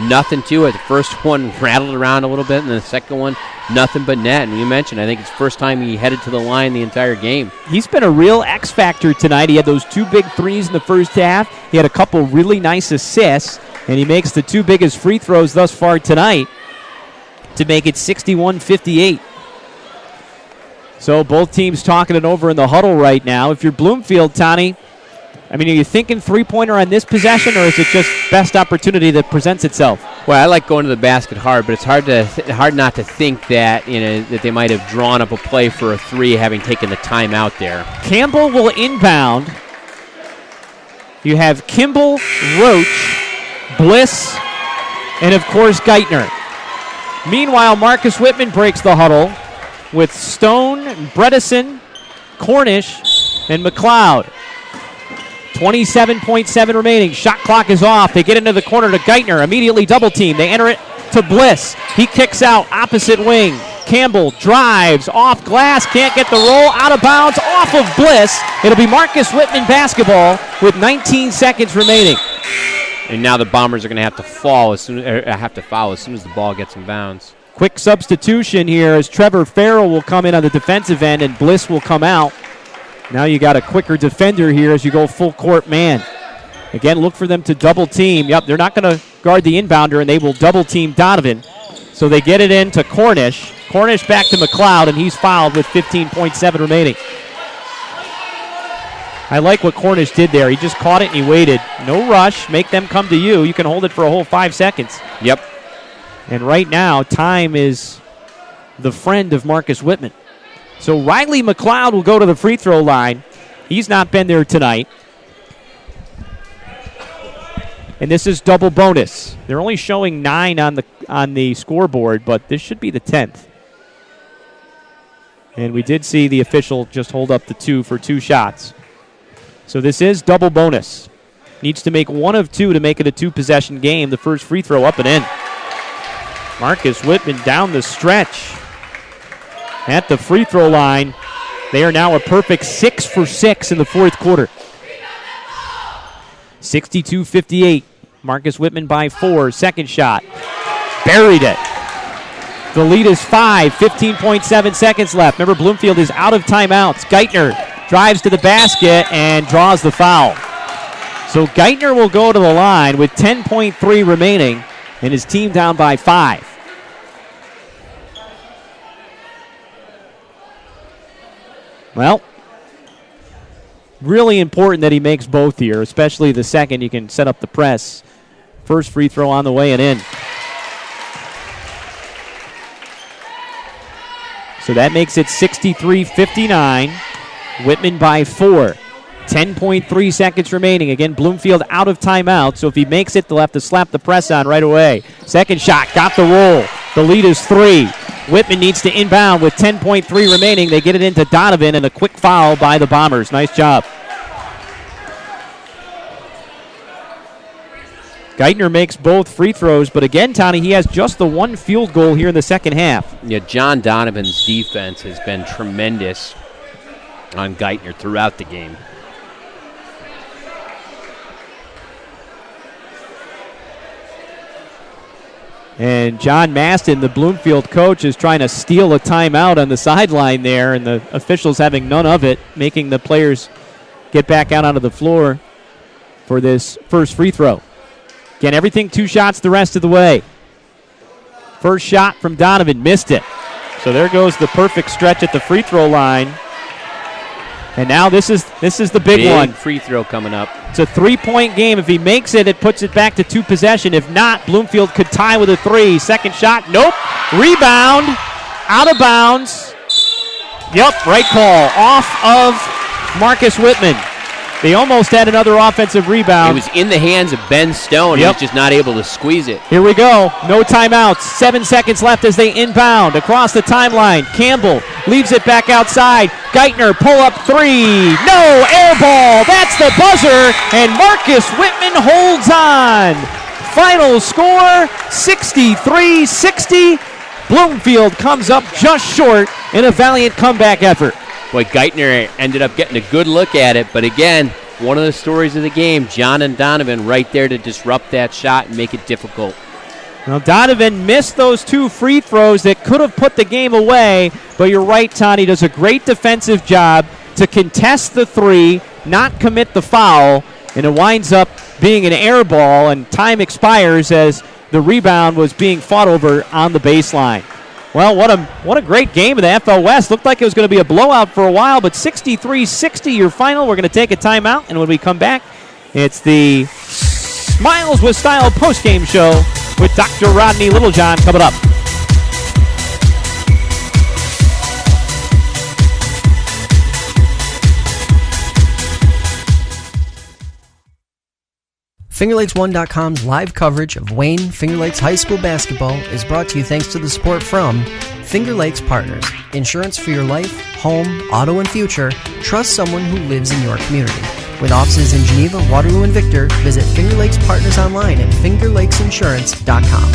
nothing to it. The first one rattled around a little bit, and the second one, nothing but net. And you mentioned, I think it's the first time he headed to the line the entire game. He's been a real X factor tonight. He had those 2 big threes in the first half. He had a couple really nice assists, and he makes the 2 biggest free throws thus far tonight to make it 61-58. So both teams talking it over in the huddle right now. If you're Bloomfield, Tony, are you thinking three-pointer on this possession, or is it just best opportunity that presents itself? Well, I like going to the basket hard, but it's hard not to think that that they might have drawn up a play for a 3, having taken the time out there. Campbell will inbound. You have Kimball, Roche, Bliss, and of course Geithner. Meanwhile, Marcus Whitman breaks the huddle with Stone, Bredesen, Cornish, and Mcleod. 27.7 remaining. Shot clock is off. They get into the corner to Geithner. Immediately double team. They enter it to Bliss. He kicks out opposite wing. Campbell drives off glass. Can't get the roll. Out of bounds. Off of Bliss. It'll be Marcus Whitman basketball with 19 seconds remaining. And now the Bombers are going to have to foul as soon as the ball gets in bounds. Quick substitution here as Trevor Farrell will come in on the defensive end and Bliss will come out. Now you got a quicker defender here as you go full court man. Again, look for them to double team. Yep, they're not going to guard the inbounder, and they will double team Donovan. So they get it into Cornish. Cornish back to Mcleod, and he's fouled with 15.7 remaining. I like what Cornish did there. He just caught it and he waited. No rush. Make them come to you. You can hold it for a whole 5 seconds. Yep. And right now, time is the friend of Marcus Whitman. So Riley Mcleod will go to the free throw line. He's not been there tonight. And this is double bonus. They're only showing 9 on the scoreboard, but this should be the 10th. And we did see the official just hold up the 2 for 2 shots. So this is double bonus. Needs to make 1 of 2 to make it a 2-possession game. The first free throw up and in. Marcus Whitman down the stretch at the free throw line. They are now a perfect 6 for 6 in the fourth quarter. 62-58. Marcus Whitman by 4. Second shot. Buried it. The lead is 5. 15.7 seconds left. Remember, Bloomfield is out of timeouts. Geithner drives to the basket and draws the foul. So Geithner will go to the line with 10.3 remaining and his team down by 5. Well, really important that he makes both here, especially the second. You can set up the press. First free throw on the way and in. So that makes it 63-59. Whitman by 4. 10.3 seconds remaining. Again, Bloomfield out of timeout, so if he makes it, they'll have to slap the press on right away. Second shot, got the roll. The lead is 3. Whitman needs to inbound with 10.3 remaining. They get it into Donovan, and a quick foul by the Bombers. Nice job. Geithner makes both free throws, but again, Tony, he has just the 1 field goal here in the second half. Yeah, John Donovan's defense has been tremendous on Geithner throughout the game. And John Maston, the Bloomfield coach, is trying to steal a timeout on the sideline there, and the officials having none of it, making the players get back out onto the floor for this first free throw. Again, everything 2 shots the rest of the way. First shot from Donovan, missed it. So there goes the perfect stretch at the free throw line. And now this is the big one. Free throw coming up. It's a 3-point game. If he makes it, it puts it back to 2 possession. If not, Bloomfield could tie with a 3. Second shot, nope. Rebound, out of bounds. Yep, right call. Off of Marcus Whitman. They almost had another offensive rebound. It was in the hands of Ben Stone. He was just not able to squeeze it. Here we go. No timeouts. 7 seconds left as they inbound across the timeline. Campbell leaves it back outside. Geithner, pull up 3. No, air ball. That's the buzzer. And Marcus Whitman holds on. Final score, 63-60. Bloomfield comes up just short in a valiant comeback effort. Boy, Geithner ended up getting a good look at it, but again, one of the stories of the game, John and Donovan right there to disrupt that shot and make it difficult. Well, Donovan missed those 2 free throws that could have put the game away, but you're right, Tony does a great defensive job to contest the 3, not commit the foul, and it winds up being an air ball, and time expires as the rebound was being fought over on the baseline. Well, what a great game of the FL West. Looked like it was going to be a blowout for a while, but 63-60 your final. We're going to take a timeout, and when we come back, it's the Smiles with Style postgame show with Dr. Rodney Littlejohn coming up. FingerLakes1.com's live coverage of Wayne Finger Lakes High School basketball is brought to you thanks to the support from Finger Lakes Partners. Insurance for your life, home, auto, and future. Trust someone who lives in your community. With offices in Geneva, Waterloo, and Victor, visit Finger Lakes Partners online at fingerlakesinsurance.com.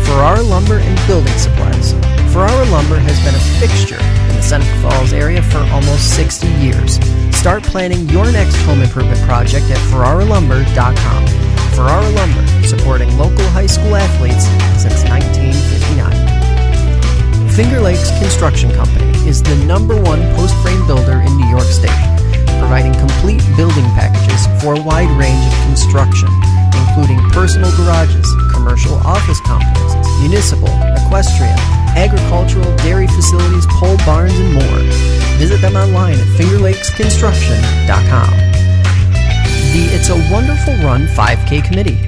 Farrell Lumber and Building Supplies. Farrell Lumber has been a fixture in the Seneca Falls area for almost 60 years. Start planning your next home improvement project at FerraraLumber.com. Ferrara Lumber, supporting local high school athletes since 1959. Finger Lakes Construction Company is the #1 post-frame builder in New York State, providing complete building packages for a wide range of construction, including personal garages, commercial office complexes, municipal, equestrian, agricultural, dairy facilities, pole barns, and more. Visit them online at fingerlakesconstruction.com. The It's a Wonderful Run 5K Committee.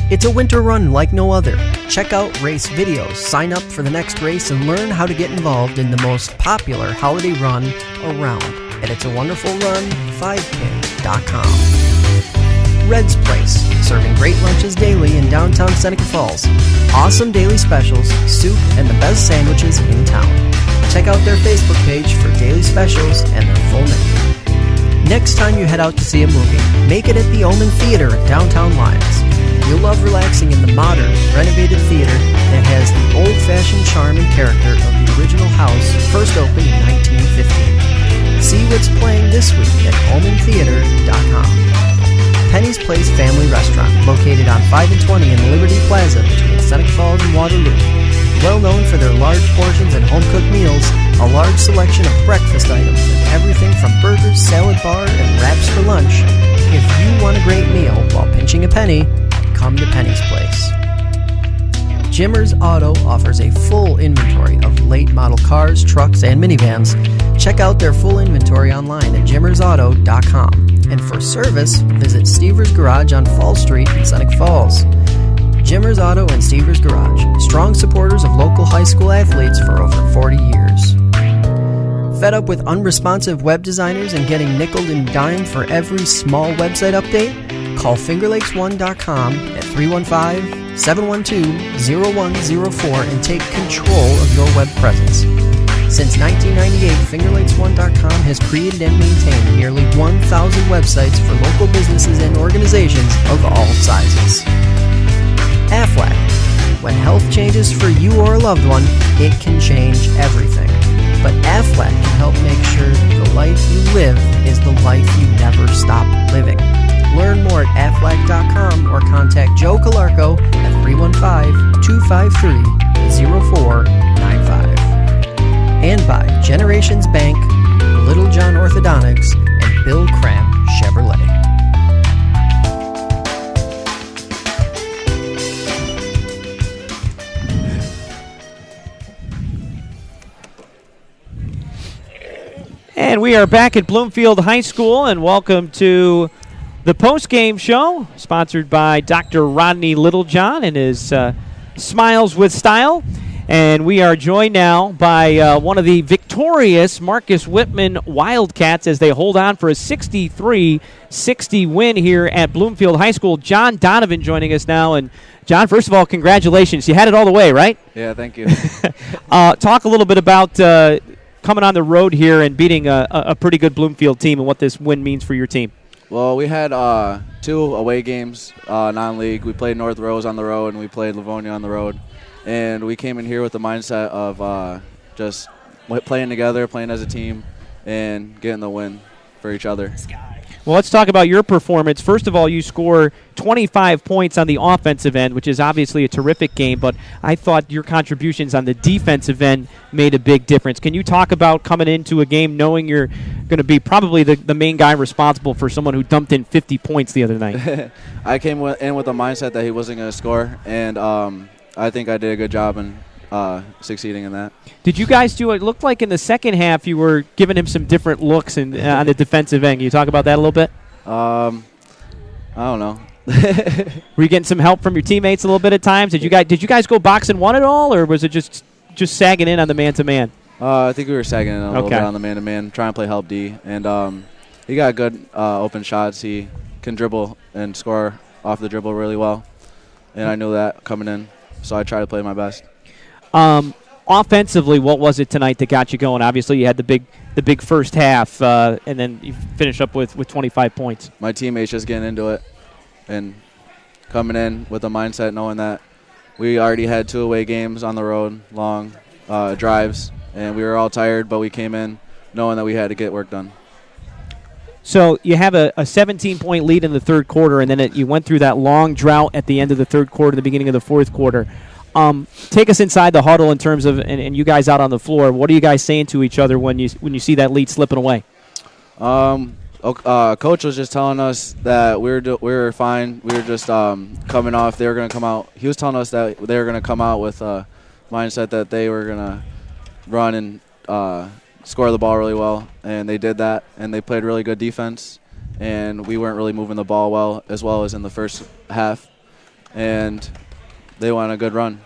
It's a winter run like no other. Check out race videos, sign up for the next race, and learn how to get involved in the most popular holiday run around at itsawonderfulrun5k.com. Red's Place, serving great lunches daily in downtown Seneca Falls. Awesome daily specials, soup, and the best sandwiches in town. Check out their Facebook page for daily specials and their full menu. Next time you head out to see a movie, make it at the Omen Theater in downtown Lyons. You'll love relaxing in the modern, renovated theater that has the old-fashioned charm and character of the original house first opened in 1915. See what's playing this week at omentheater.com. Penny's Place Family Restaurant, located on 5 and 20 in Liberty Plaza between Seneca Falls and Waterloo. Well known for their large portions and home-cooked meals, a large selection of breakfast items, and everything from burgers, salad bar, and wraps for lunch. If you want a great meal while pinching a penny, come to Penny's Place. Jimmer's Auto offers a full inventory of late model cars, trucks, and minivans. Check out their full inventory online at jimmersauto.com. And for service, visit Stever's Garage on Fall Street in Seneca Falls. Jimmer's Auto and Stever's Garage, strong supporters of local high school athletes for over 40 years. Fed up with unresponsive web designers and getting nickeled and dimed for every small website update? Call fingerlakes1.com at 315-712-0104 and take control of your web presence. Since 1998, fingerlakes1.com has created and maintained nearly 1,000 websites for local businesses and organizations of all sizes. Aflac. When health changes for you or a loved one, it can change everything. But Aflac can help make sure the life you live is the life you never stop living. Learn more at aflac.com or contact Joe Calarco at 315-253-0495. And by Generations Bank, Little John Orthodontics, and Bill Cram Chevrolet. And we are back at Bloomfield High School, and welcome to the post-game show, sponsored by Dr. Rodney Littlejohn and his Smiles with Style. And we are joined now by one of the victorious Marcus Whitman Wildcats as they hold on for a 63-60 win here at Bloomfield High School. John Donovan joining us now. And, John, first of all, congratulations. You had it all the way, right? Yeah, thank you. Talk a little bit about coming on the road here and beating a pretty good Bloomfield team and what this win means for your team. Well, we had 2 away games, non-league. We played North Rose on the road, and we played Livonia on the road. And we came in here with the mindset of just playing together, playing as a team, and getting the win for each other. Well, let's talk about your performance. First of all, you score 25 points on the offensive end, which is obviously a terrific game, but I thought your contributions on the defensive end made a big difference. Can you talk about coming into a game knowing you're going to be probably the main guy responsible for someone who dumped in 50 points the other night? I came in with the mindset that he wasn't going to score, and I think I did a good job in succeeding in that. Did you guys do it? Looked like in the second half you were giving him some different looks on the defensive end. Can you talk about that a little bit? I don't know. Were you getting some help from your teammates a little bit at times? Did you guys go box and one at all, or was it just sagging in on the man-to-man? I think we were sagging in a little bit on the man-to-man, trying to play help D. And he got good open shots. He can dribble and score off the dribble really well. And I knew that coming in, so I tried to play my best. Offensively, what was it tonight that got you going? Obviously, you had the big first half, and then you finished up with 25 points. My teammates just getting into it and coming in with the mindset knowing that we already had 2 away games on the road, long drives, and we were all tired, but we came in knowing that we had to get work done. So you have a 17-point lead in the third quarter, and then you went through that long drought at the end of the third quarter, the beginning of the fourth quarter. Take us inside the huddle in terms of, and you guys out on the floor. What are you guys saying to each other when you see that lead slipping away? Coach was just telling us that we were fine. We were just coming off. They were going to come out. He was telling us that they were going to come out with a mindset that they were going to run and score the ball really well, and they did that, and they played really good defense, and we weren't really moving the ball well as in the first half, and they went on a good run.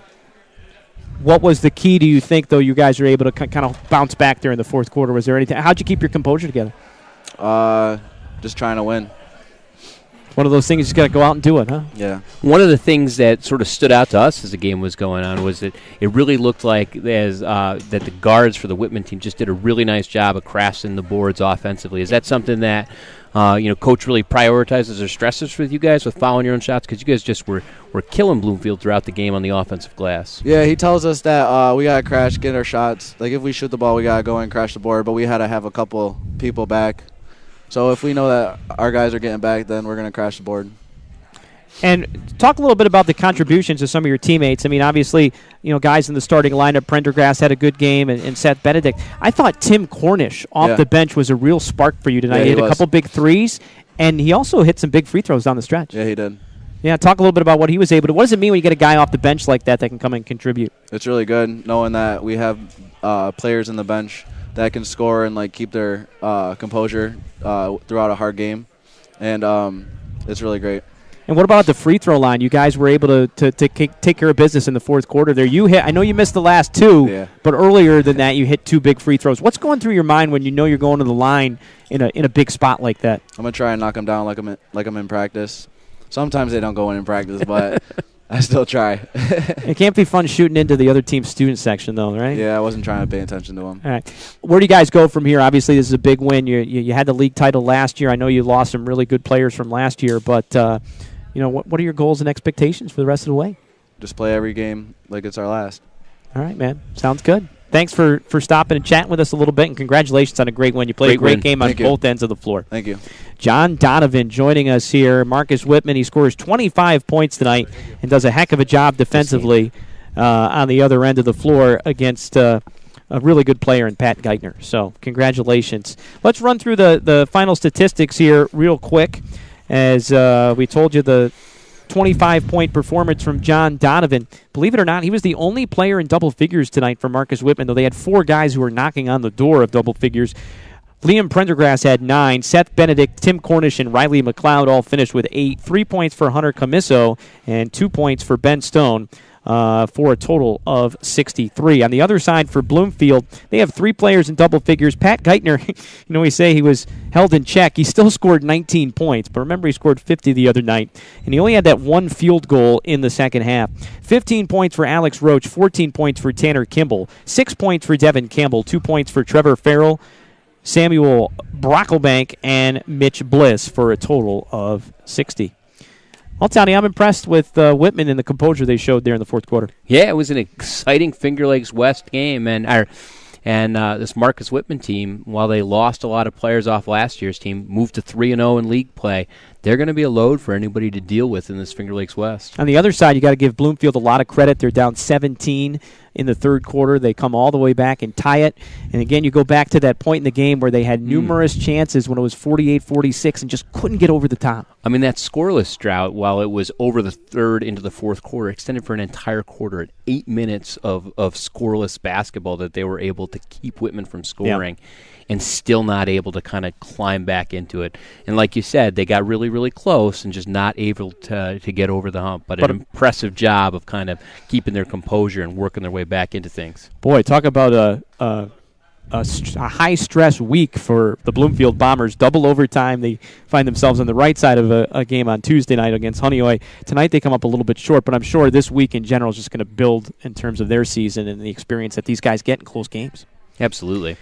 What was the key, do you think, though, you guys were able to kind of bounce back there in the fourth quarter? Was there anything? How'd you keep your composure together? Just trying to win. One of those things, you just got to go out and do it, huh? Yeah. One of the things that sort of stood out to us as the game was going on was that it really looked like that the guards for the Whitman team just did a really nice job of crashing the boards offensively. Is that something that Coach really prioritizes or stresses with you guys with following your own shots? Because you guys just were killing Bloomfield throughout the game on the offensive glass. Yeah, he tells us that we got to crash, get our shots. Like, if we shoot the ball, we got to go and crash the board, but we had to have a couple people back. So if we know that our guys are getting back, then we're going to crash the board. And talk a little bit about the contributions of some of your teammates. I mean, obviously, guys in the starting lineup, Prendergast had a good game, and Seth Benedict. I thought Tim Cornish off the bench was a real spark for you tonight. Yeah, he hit a couple big threes, and he also hit some big free throws down the stretch. Yeah, he did. Yeah, talk a little bit about what he was able to. What does it mean when you get a guy off the bench like that can come and contribute? It's really good knowing that we have players in the bench that can score and keep their composure throughout a hard game, and it's really great. And what about at the free throw line? You guys were able to take care of business in the fourth quarter there. You hit. I know you missed the last two, but earlier than that, you hit two big free throws. What's going through your mind when you know you're going to the line in a big spot like that? I'm gonna try and knock them down like I'm in practice. Sometimes they don't go in practice, but I still try. It can't be fun shooting into the other team's student section, though, right? Yeah, I wasn't trying to pay attention to them. All right. Where do you guys go from here? Obviously, this is a big win. You had the league title last year. I know you lost some really good players from last year, but what are your goals and expectations for the rest of the way? Just play every game like it's our last. All right, man. Sounds good. Thanks for stopping and chatting with us a little bit, and congratulations on a great win. You played a great game on both ends of the floor. Thank you. John Donovan joining us here. Marcus Whitman, he scores 25 points tonight and does a heck of a job defensively on the other end of the floor against a really good player in Pat Geithner. So congratulations. Let's run through the final statistics here real quick. As we told you, the 25-point performance from John Donovan. Believe it or not, he was the only player in double figures tonight for Marcus Whitman, though they had four guys who were knocking on the door of double figures. Liam Prendergrass had 9. Seth Benedict, Tim Cornish, and Riley Mcleod all finished with 8. 3 points for Hunter Camiso and 2 points for Ben Stone. For a total of 63. On the other side for Bloomfield, they have 3 players in double figures. Pat Geithner, we say he was held in check. He still scored 19 points, but remember he scored 50 the other night, and he only had that one field goal in the second half. 15 points for Alex Roche, 14 points for Tanner Campbell, 6 points for Devon Campbell, 2 points for Trevor Farrell, Samuel Brocklebank, and Mitch Bliss for a total of 60. Well, Tony, I'm impressed with Whitman and the composure they showed there in the fourth quarter. Yeah, it was an exciting Finger Lakes West game, and this Marcus Whitman team, while they lost a lot of players off last year's team, moved to 3-0 in league play. They're going to be a load for anybody to deal with in this Finger Lakes West. On the other side, you got to give Bloomfield a lot of credit. They're down 17 in the third quarter. They come all the way back and tie it. And again, you go back to that point in the game where they had numerous chances when it was 48-46 and just couldn't get over the top. I mean, that scoreless drought, while it was over the third into the fourth quarter, extended for an entire quarter at 8 minutes of scoreless basketball that they were able to keep Whitman from scoring. Yeah. And still not able to kind of climb back into it. And like you said, they got really, really close and just not able to get over the hump. But an impressive job of kind of keeping their composure and working their way back into things. Boy, talk about a high-stress week for the Bloomfield Bombers. Double overtime. They find themselves on the right side of a game on Tuesday night against Honeoye. Tonight they come up a little bit short, but I'm sure this week in general is just going to build in terms of their season and the experience that these guys get in close games. Absolutely.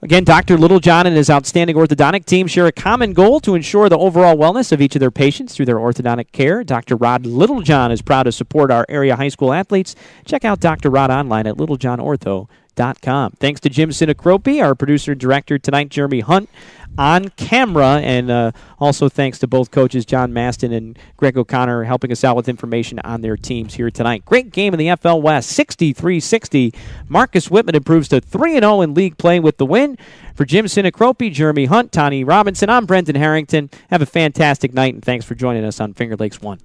Again, Dr. Littlejohn and his outstanding orthodontic team share a common goal to ensure the overall wellness of each of their patients through their orthodontic care. Dr. Rod Littlejohn is proud to support our area high school athletes. Check out Dr. Rod online at littlejohnortho.com. Thanks to Jim Sinacropi, our producer director tonight, Jeremy Hunt, on camera, and also thanks to both coaches, John Maston and Greg O'Connor, helping us out with information on their teams here tonight. Great game in the FL West, 63-60. Marcus Whitman improves to 3-0 in league play with the win. For Jim Sinacropi, Jeremy Hunt, Tony Robinson, I'm Brendan Harrington. Have a fantastic night, and thanks for joining us on Finger Lakes 1.